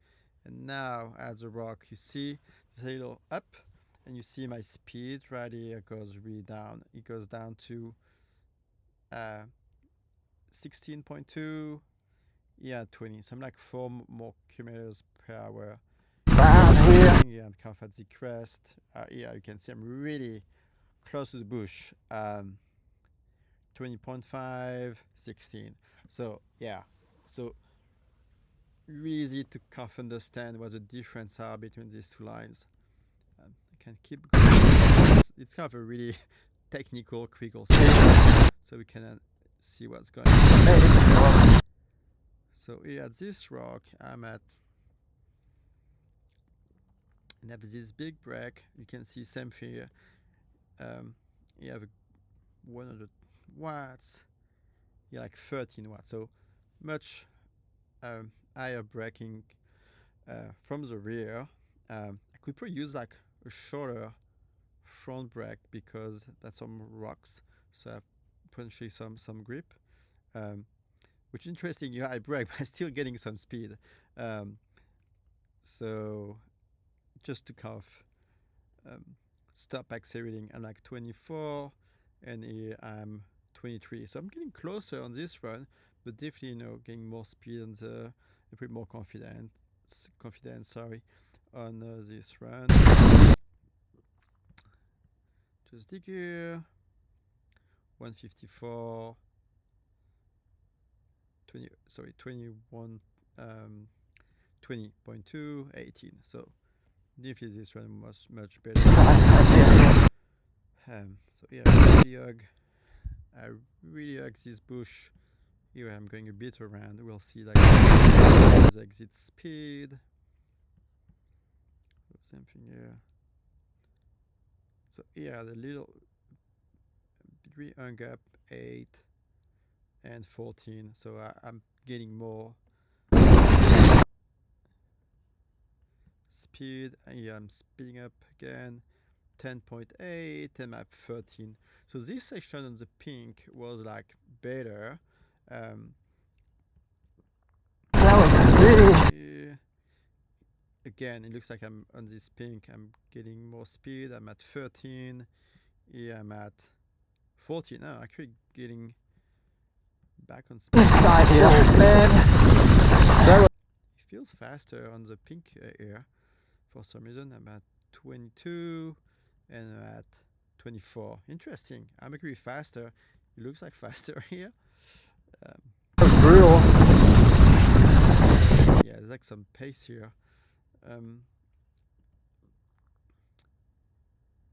and now at the rock, you see it's a little up, and you see my speed right here goes really down. It goes down to 16.2. Yeah, 20. So I'm like 4 more kilometers per hour. Yeah, I'm kind of at the crest. Yeah, you can see I'm really close to the bush. 20.5, 16. So yeah, so really easy to kind of understand what the difference are between these two lines. I can keep going. It's kind of a really technical, critical section, so we can see what's going on. So here at this rock, I'm at, and have this big break. You can see same thing here. You have a 100 watts. Yeah, like 13 watts. So much higher braking from the rear. I could probably use like a shorter front brake because that's some rocks, so I have potentially some grip. Which is interesting. Yeah, I brake, but I'm still getting some speed. So just to kind of stop accelerating, I'm like 24, and here I'm 23. So I'm getting closer on this run, but definitely getting more speed and a bit more confidence. Sorry, on this run. Just dig here. 154. 21. 20.2, 18. So definitely this run was much better. So yeah, I really hug this bush. Here I'm going a bit around. We'll see like the exit speed. So same thing here. So yeah, the little between hung up 8 and 14. So I'm getting more speed. And yeah, I'm speeding up again. 10.8 and map 13. So this section on the pink was like better. Again, it looks like I'm on this pink. I'm getting more speed. I'm at 13. Yeah, I'm at 14. No, actually getting back on speed. It feels faster on the pink here. For some reason, I'm at 22 and I'm at 24. Interesting. I'm actually faster. It looks like faster here. Brutal. Yeah, there's like some pace here.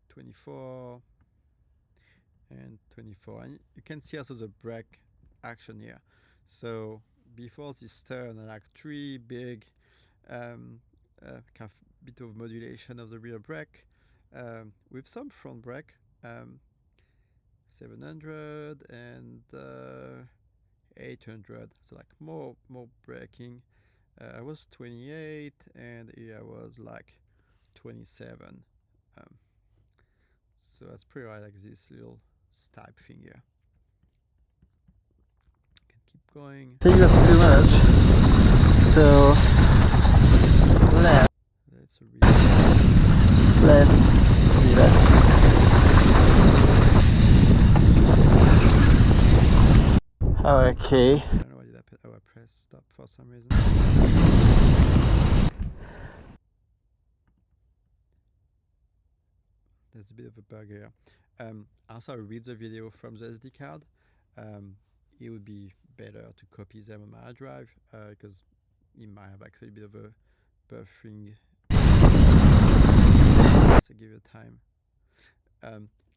24 and 24. And you can see also the brake action here. So before this turn, like 3 big kind of bit of modulation of the rear brake with some front brake. 700 and 800, so like more braking. I was 28 and here I was like 27. So that's pretty right, like this little stipe thing here. Can keep going. I think that's too much. So left. That's a really Left. Okay. I don't know why did I put. Oh, I pressed stop for some reason. There's a bit of a bug here. Also, I read the video from the SD card. It would be better to copy them on my hard drive because it might have actually a bit of a buffering. So give it time.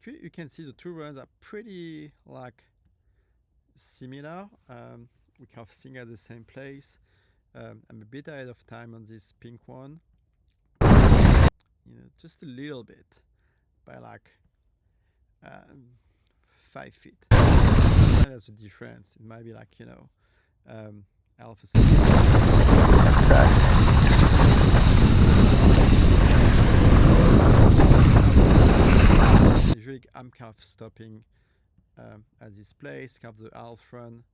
You can see the two runs are pretty like similar. We kind of sing at the same place. I'm a bit ahead of time on this pink one. Just a little bit by like 5 feet. That's the difference. It might be like alpha. Usually I'm kind of stopping at this place, kind of the half run.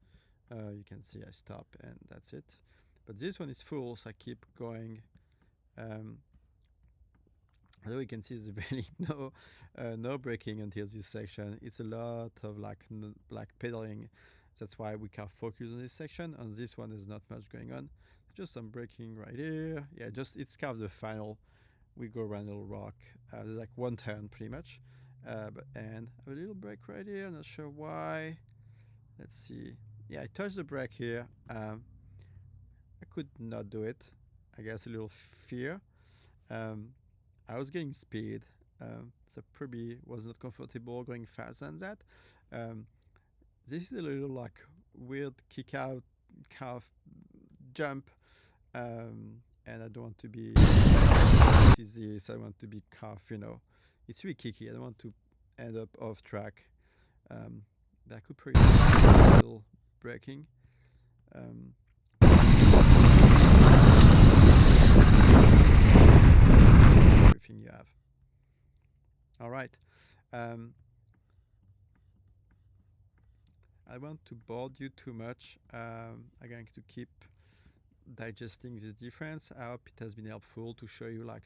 You can see I stop and that's it. But this one is full, so I keep going. Although you can see there's really no braking until this section. It's a lot of like pedaling. That's why we can't focus on this section. On this one, there's not much going on. Just some braking right here. Yeah, it's kind of the final. We go around a little rock. There's like one turn pretty much. And a little break right here. I'm not sure why. let's see. Yeah, I touched the brake here. I could not do it. I guess a little fear. I was getting speed, so probably was not comfortable going faster than that. Um, this is a little like weird kick out calf jump, and I don't want to be easy. So I want to be calf. It's really kicky. I don't want to end up off track. That could probably be a little braking. Um, everything you have. All right. I want to bore you too much. I'm going to keep digesting this difference. I hope it has been helpful to show you like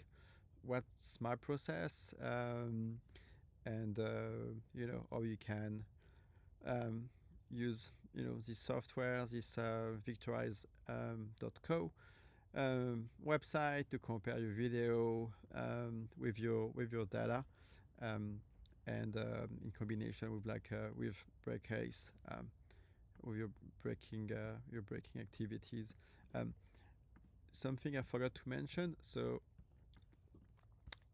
what's my process, and how you can use this software, this Victorise.co website to compare your video with your data, and in combination with with brake case, with your braking activities. Um, Something I forgot to mention. So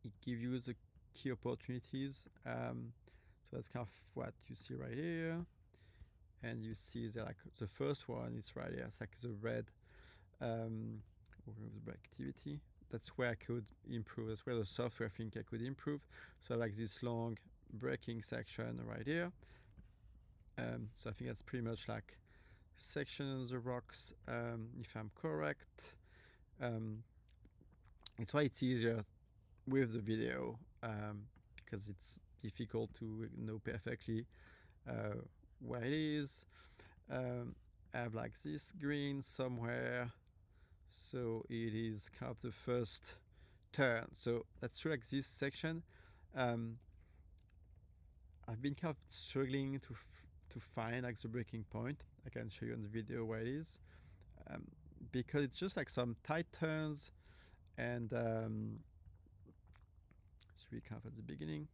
it gives you the key opportunities. So that's kind of what you see right here, and you see the first one is right here. It's like the red the brake activity. That's where I could improve. That's where the software I think I could improve. So I like this long braking section right here. So I think that's pretty much like section on the rocks, if I'm correct. It's why it's easier with the video, because it's difficult to know perfectly where it is. I have like this green somewhere, so it is kind of the first turn. So let's try like this section. I've been kind of struggling to find like the breaking point. I can show you on the video where it is, because it's just like some tight turns, and it's really kind of at the beginning.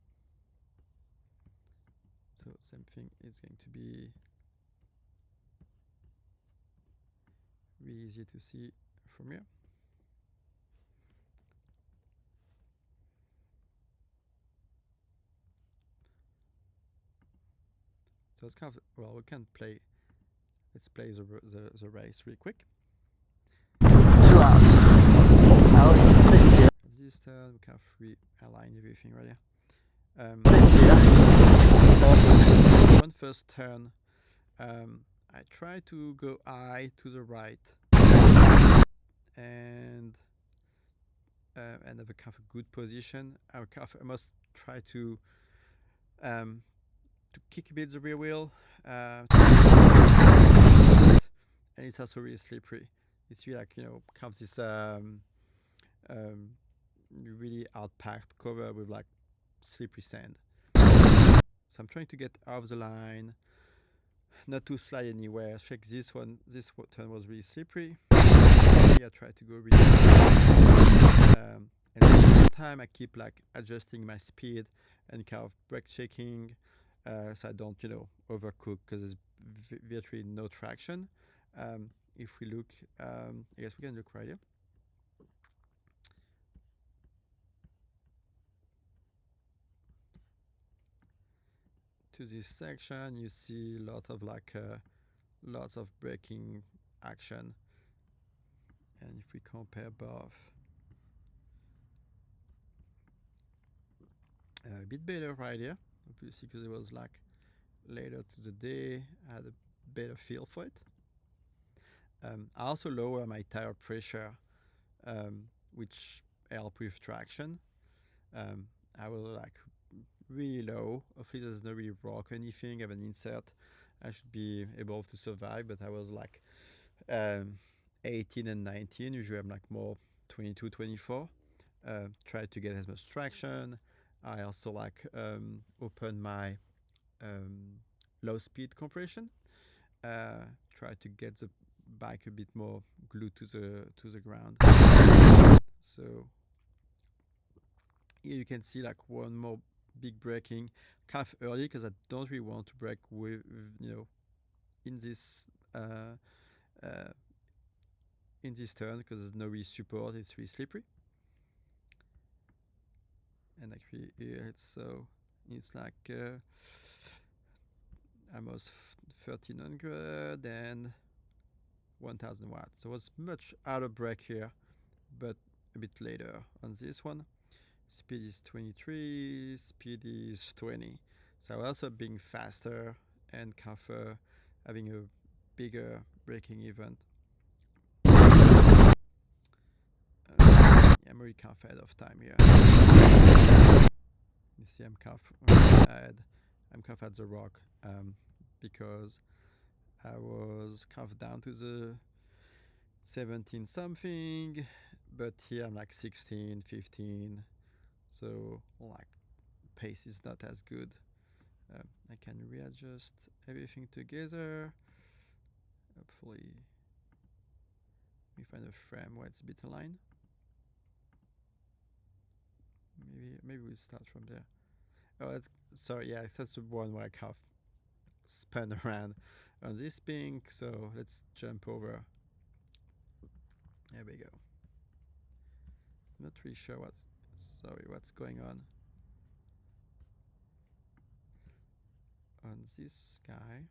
So same thing is going to be really easy to see from here. So it's kind of, well, we can play. Let's play the race really quick. It's too loud. This turn, we can realign everything right here. One first turn, I try to go high to the right, and have a kind of a good position. I must try to kick a bit the rear wheel, and it's also really slippery. It's really like kind of this really outpacked cover with like slippery sand. So I'm trying to get off the line, not to slide anywhere. So like this turn was really slippery. I try to go really and at the same time I keep like adjusting my speed and kind of brake checking, so I don't overcook, because there's virtually no traction. If we look, I guess we can look right here. To this section, you see a lot of lots of braking action, and if we compare both, a bit better right here, obviously, because it was like later to the day. I had a better feel for it. I also lower my tire pressure, which help with traction. I was like really low. Hopefully there's no really rock or anything. I have an insert. I should be able to survive, but I was like 18 and 19. Usually I'm like more 22, 24. Try to get as much traction. I also like open my low speed compression. Try to get the bike a bit more glued to the ground. So here you can see like one more big braking, kind of early, because I don't really want to brake with in this turn because there's no really support. It's really slippery, and actually here it's like almost 1300 and 1000 watts. So it was much out of break here, but a bit later on this one. Speed is 23, speed is 20. So also being faster and kind of having a bigger braking event. I'm really kind of ahead of time here. You see, I'm kind of ahead. I'm kind of at the rock because I was kind of down to the 17 something, but here I'm like 16, 15. So like pace is not as good. I can readjust everything together. Hopefully, we find a frame where it's a bit aligned. Maybe we start from there. Oh, sorry. Yeah, that's the one where I kind of spun around on this pink. So let's jump over. There we go. Not really sure what's going on this guy.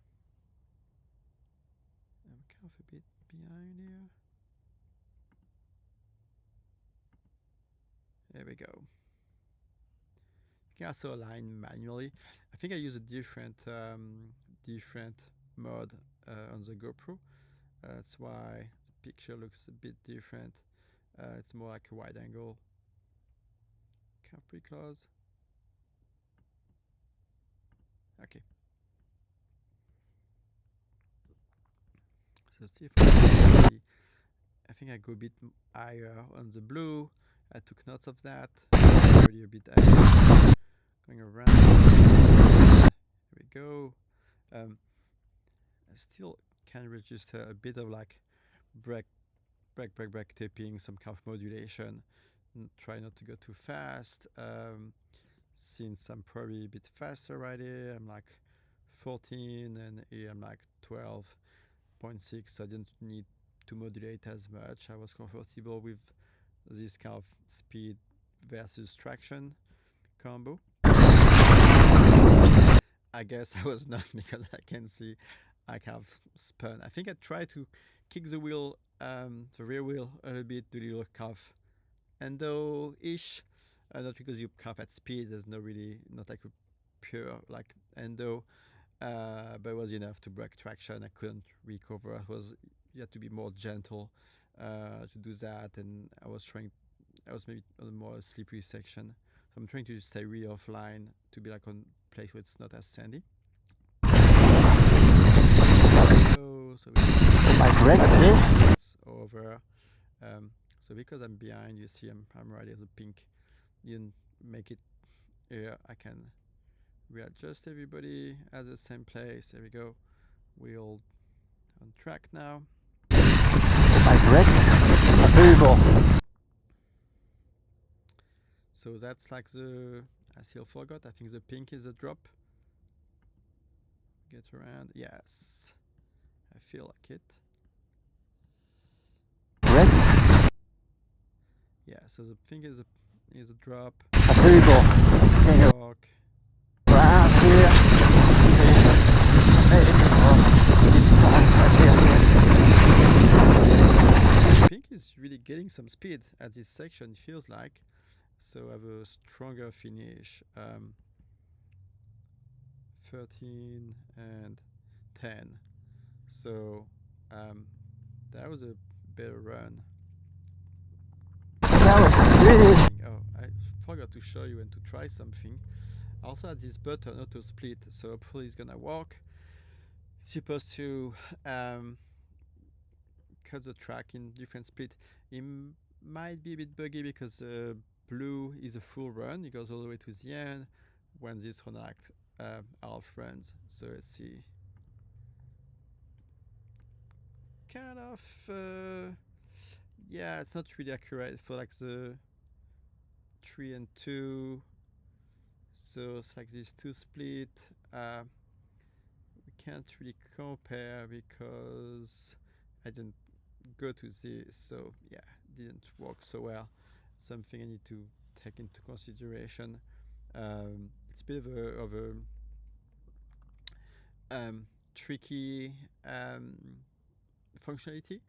I'm kind of a bit behind here. There we go. You can also align manually. I think I use a different mode on the GoPro. That's why the picture looks a bit different. It's more like a wide angle. Kind of pretty close. Okay. So see if I think I go a bit higher on the blue. I took notes of that. Already a bit higher. Going around. Here we go. I still can register a bit of like brake tapping, some kind of modulation. Try not to go too fast. Since I'm probably a bit faster right here, I'm like 14 and here I'm like 12.6. So I didn't need to modulate as much. I was comfortable with this kind of speed versus traction combo. I guess I was not because I can see I kind of spun. I think I tried to kick the wheel, the rear wheel a little bit to little kind of endo-ish. Not because you kind of at speed. There's not like a pure like endo, but it was enough to break traction. I couldn't recover. You had to be more gentle to do that, and I was maybe on a more slippery section. So I'm trying to stay really offline to be like on place where it's not as sandy. So my brakes here. It's over. So because I'm behind, you see I'm right as a pink. Didn't make it here. I can readjust everybody at the same place. There we go. We'll on track now. My brakes approval. So that's like I still forgot. I think the pink is a drop. Get around. Yes. I feel like it. Brakes. Yeah, so the pink is a drop. Approval. Walk. Around here. Pink is really getting some speed at this section, it feels like. So I have a stronger finish. 13 and 10. So that was a better run. Oh, I forgot to show you and to try something. I also had this button auto split, so hopefully it's gonna work. It's supposed to cut the track in different split. It might be a bit buggy because blue is a full run. It goes all the way to the end. When this one like half runs. So let's see. Kind of yeah, it's not really accurate for like the 3 and 2. So it's like this 2 split. We can't really compare because I didn't go to this, so yeah, didn't work so well. Something I need to take into consideration. It's a bit of a tricky functionality,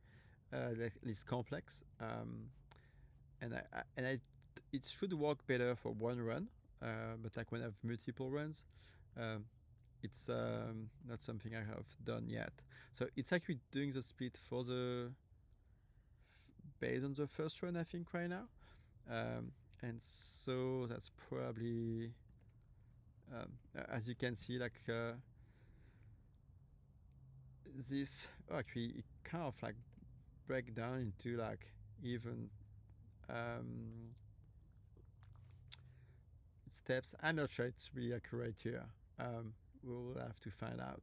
at least complex, and it should work better for one run, but like when I have multiple runs, um, it's not something I have done yet. So it's actually doing the split for the based on the first run, I think, right now, and so that's probably as you can see, like this actually it kind of like break down into like even steps. I'm not sure it's really accurate here. We'll have to find out.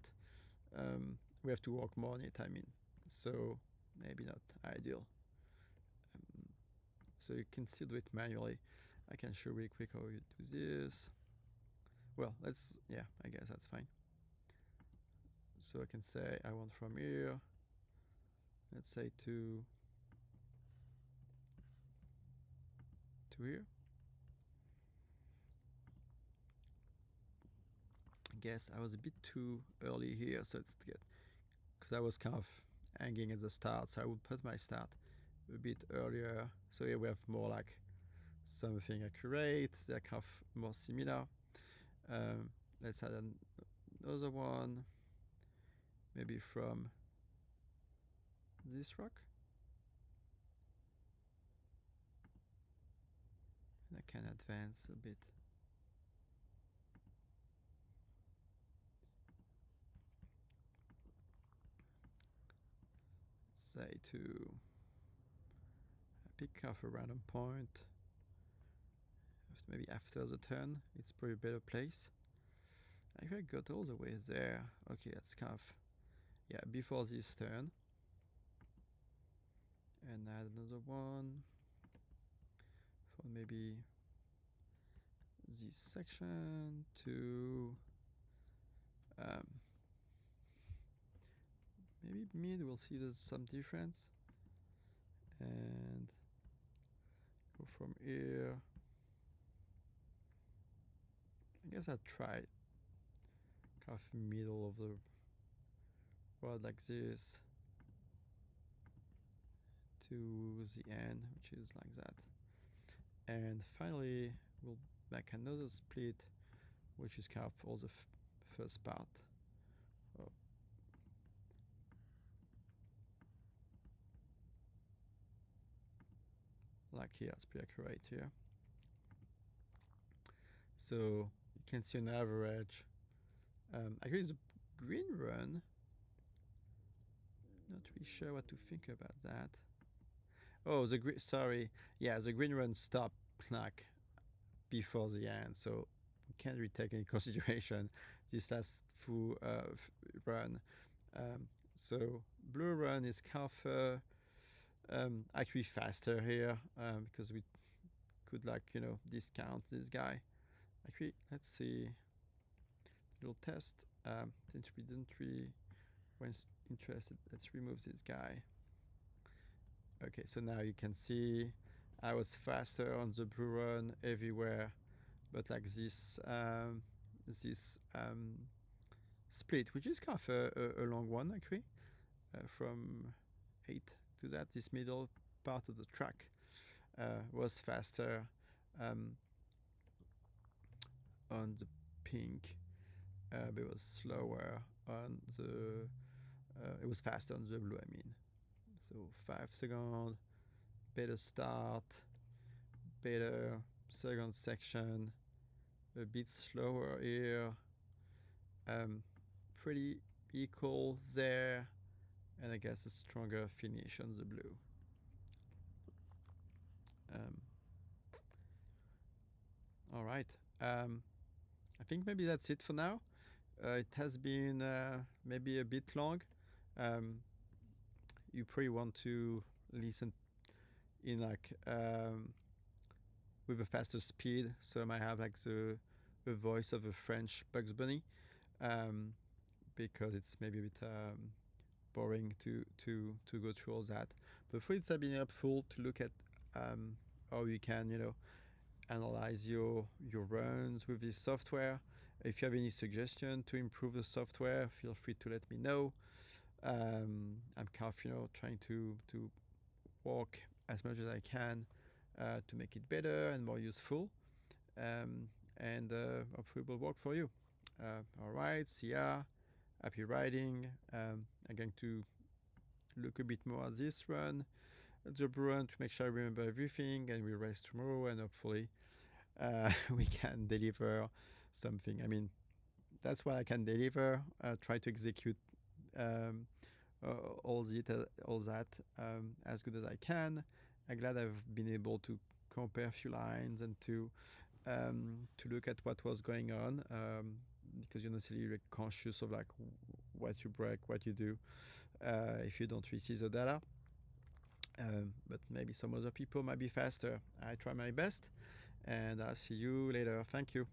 We have to work more on it, I mean, so maybe not ideal. So you can still do it manually. I can show really quick how you do this. Well, yeah, I guess that's fine. So I can say I want from here, let's say to here. I guess I was a bit too early here, so it's good because I was kind of hanging at the start, so I would put my start a bit earlier. So here we have more like something accurate, they're kind of more similar. Let's add another one, maybe from this rock. And I can advance a bit. Let's say to pick off a random point. Maybe after the turn, it's probably a better place. I think I got all the way there. Okay, that's kind of, yeah, before this turn. And add another one for maybe this section to maybe mid. We'll see there's some difference. And go from here. I guess I'll try kind of middle of the road like this to the end, which is like that. And finally, we'll make another split, which is kind of for the first part. Oh. Like here, it's pretty accurate here. So you can see an average. Actually, the green run, not really sure what to think about that. Oh, the green run stopped like before the end, so we can't really take into consideration this last full run. So blue run is kind of actually faster here because we could discount this guy. Actually, let's see. Little test. Since we didn't really weren't interested, let's remove this guy. Okay, so now you can see I was faster on the blue run everywhere, but like this split, which is kind of a long one actually, from 8 to that. This middle part of the track was faster on the pink, but it was slower on the. It was faster on the blue, I mean. So 5 seconds, better start, better second section, a bit slower here, pretty equal there, and I guess a stronger finish on the blue. All right. I think maybe that's it for now. It has been maybe a bit long. You probably want to listen in like with a faster speed, so I might have like the voice of a French Bugs Bunny. because it's maybe a bit boring to go through all that. But for it has been helpful to look at how you can analyze your runs with this software. If you have any suggestion to improve the software, feel free to let me know. I'm kind of trying to work as much as I can to make it better and more useful, and hopefully it will work for you. All right, see ya. Happy riding. I'm going to look a bit more at this run, the run, to make sure I remember everything, and we race tomorrow, and hopefully we can deliver something. I mean, that's what I can deliver. Try to execute all that as good as I can. I'm glad I've been able to compare a few lines and to look at what was going on, because you're not necessarily conscious of like what you break, what you do, if you don't receive the data. But maybe some other people might be faster. I try my best, and I'll see you later. Thank you.